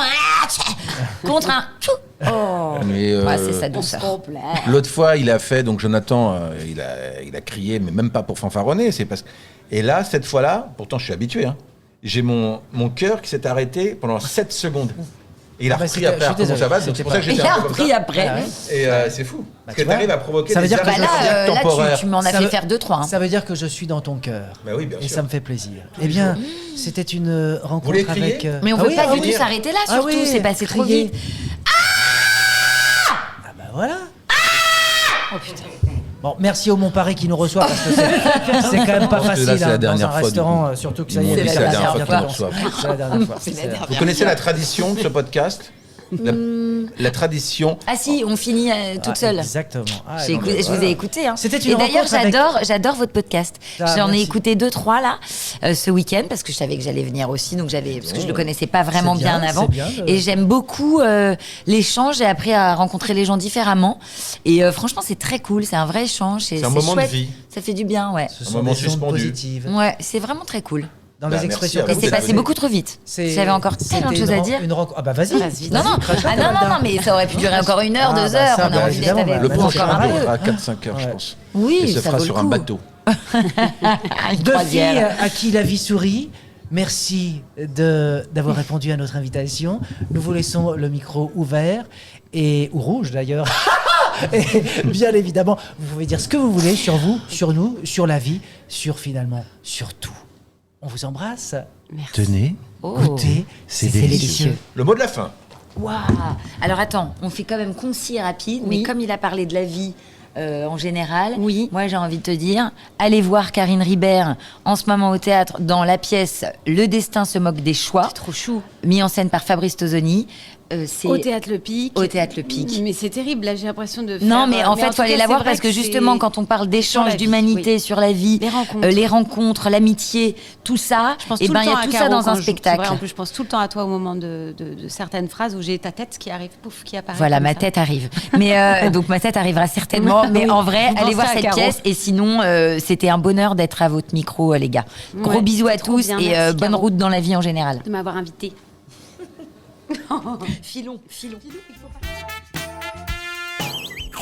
Contre un. Tchou. Oh. Mais, Ouais, c'est sa On se douceur. complaît. L'autre fois, il a fait, donc Jonathan, il a crié, mais même pas pour fanfaronner. C'est parce que... Et là, cette fois-là, pourtant je suis habitué, hein, j'ai mon cœur qui s'est arrêté pendant 7 secondes. Et il a Ah bah, repris c'était- après, je suis comment ça va, désolé, donc c'est pour ça que Il j'étais a un peu comme repris ça. après. Ah ouais. Et c'est fou. Parce tu que vois, tu arrives à provoquer ça veut des dire que arrêts Bah je- là, temporaires. tu m'en as Ça fait veut- faire 2-3. Ça veut dire que je suis dans ton cœur. Bah oui, bien Et sûr. ça me fait plaisir. Eh bien, c'était une rencontre voulez crier avec. Mais on Ah veut oui, pas ah du oui. tout s'arrêter là, Ah surtout. oui, C'est passé trop crier. vite. Ah bah voilà. Oh putain. Bon, merci au Montparis qui nous reçoit parce que c'est quand même pas Je pense que là, facile c'est la hein, dans dernière un fois, restaurant, du coup. surtout que ça Ils y m'ont est, dit, ça c'est la va dernière fois bientôt. qu'ils nous reçoivent. C'est la dernière fois. C'est la C'est- dernière. Vous connaissez la tradition de ce podcast la tradition. Ah si, on finit toute Ah, seule. Exactement. Ah, J'ai non, écouté- mais je voilà. vous ai écouté. Hein. C'était une Et d'ailleurs, rencontre avec- j'adore votre podcast. Ah, J'en ai merci. écouté 2-3 là ce week-end parce que je savais que j'allais venir aussi, donc parce que je le connaissais pas vraiment C'est bien, bien avant. c'est bien de- Et j'aime beaucoup l'échange. J'ai appris à rencontrer les gens différemment. Et franchement, c'est très cool. C'est un vrai échange. C'est un moment de chouette. vie. Ça fait du bien, ouais. Ce Un sont moment des ondes suspendu. positives. Ouais, c'est vraiment très cool. Dans Bah, les merci expressions à Et vous. c'est Vous passé avez- beaucoup trop vite. J'avais encore tellement de choses à dire. Une rencontre. Ah bah vas-y. Vas-y. Non, non, crache-la, ah, non, Tamara. non, mais ça aurait pu durer encore 1 heure, Ah, 2 bah, heures. ça, On bah, a envie d'être évidemment, avec bah, Le vous prochain encore un jour peu. à 4-5 heures, je Ouais. pense. Oui, Et se ça fera vaut sur le un coup. bateau. Une Deux croisière. filles à qui la vie sourit. Merci d'avoir répondu à notre invitation. Nous vous laissons le micro ouvert ou rouge d'ailleurs. Et bien évidemment, vous pouvez dire ce que vous voulez sur vous, sur nous, sur la vie, sur tout. On vous embrasse. Tenez, Oh. Goûtez, c'est délicieux. le mot de la fin. Waouh. Alors attends, on fait quand même concis et rapide, mais Oui. comme il a parlé de la vie en général, Oui. moi j'ai envie de te dire, allez voir Karine Ribert en ce moment au théâtre dans la pièce Le destin se moque des choix, C'est trop chou. mis en scène par Fabrice Tozoni. C'est Au théâtre Le Pic. Au Théâtre Le Pic. Mais c'est terrible, là j'ai l'impression de faire... Non, mais en fait, tout faut aller cas, la c'est voir vrai parce que c'est- justement, quand on parle sur d'échange, la vie, d'humanité, oui. sur la vie, Les rencontres. les rencontres, l'amitié, tout ça, Je pense et tout ben le il y temps a à tout ça Caro dans quand un je joue. C'est spectacle. vrai, en plus, je pense tout le temps à toi au moment de certaines phrases où j'ai ta tête qui arrive, pouf, qui apparaît. Voilà, comme ma ça. tête arrive. Mais donc ma tête arrivera certainement. Mais Oui. en vrai, Vous allez voir pensez à cette Caro. pièce. Et sinon, c'était un bonheur d'être à votre micro, les gars. Gros Ouais, bisous c'est à trop tous bien, et merci, bonne Caro. route dans la vie en général. De m'avoir invité. Filons.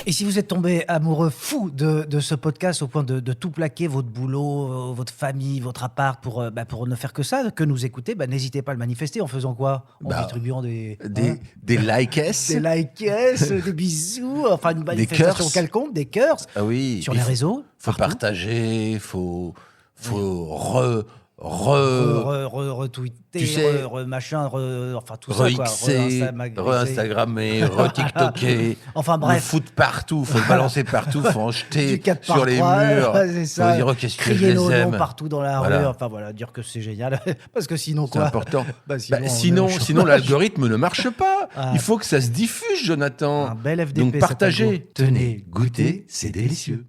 Et si vous êtes tombé amoureux fou de ce podcast au point de tout plaquer, votre boulot, votre famille, votre appart, pour ne faire que ça, que nous écouter, n'hésitez pas à le manifester en faisant quoi? En distribuant des likes. des likes, des bisous, enfin une manifestation cœurs. quelconque, des cœurs Ah oui. sur il les faut- réseaux. Faut partout. partager, faut Retweeter, tu sais, machin, enfin tout ça quoi. re-xer, re-instagrammer, re-tiktoker. Enfin Le bref. foutre partout, faut le balancer partout, faut en jeter Du 4 sur les par 3, murs. c'est ça. Faut dire, oh, qu'est-ce que je Crier les nos noms aime. partout dans la Voilà. rue. Enfin voilà, dire que c'est génial. Parce que sinon C'est quoi important. Bah, Sinon, on est au sinon chômage. l'algorithme ne marche pas. Ah. Il faut que ça se diffuse, Jonathan. Un bel FDP. Donc cet partagez. algo. Tenez, goûtez, c'est délicieux.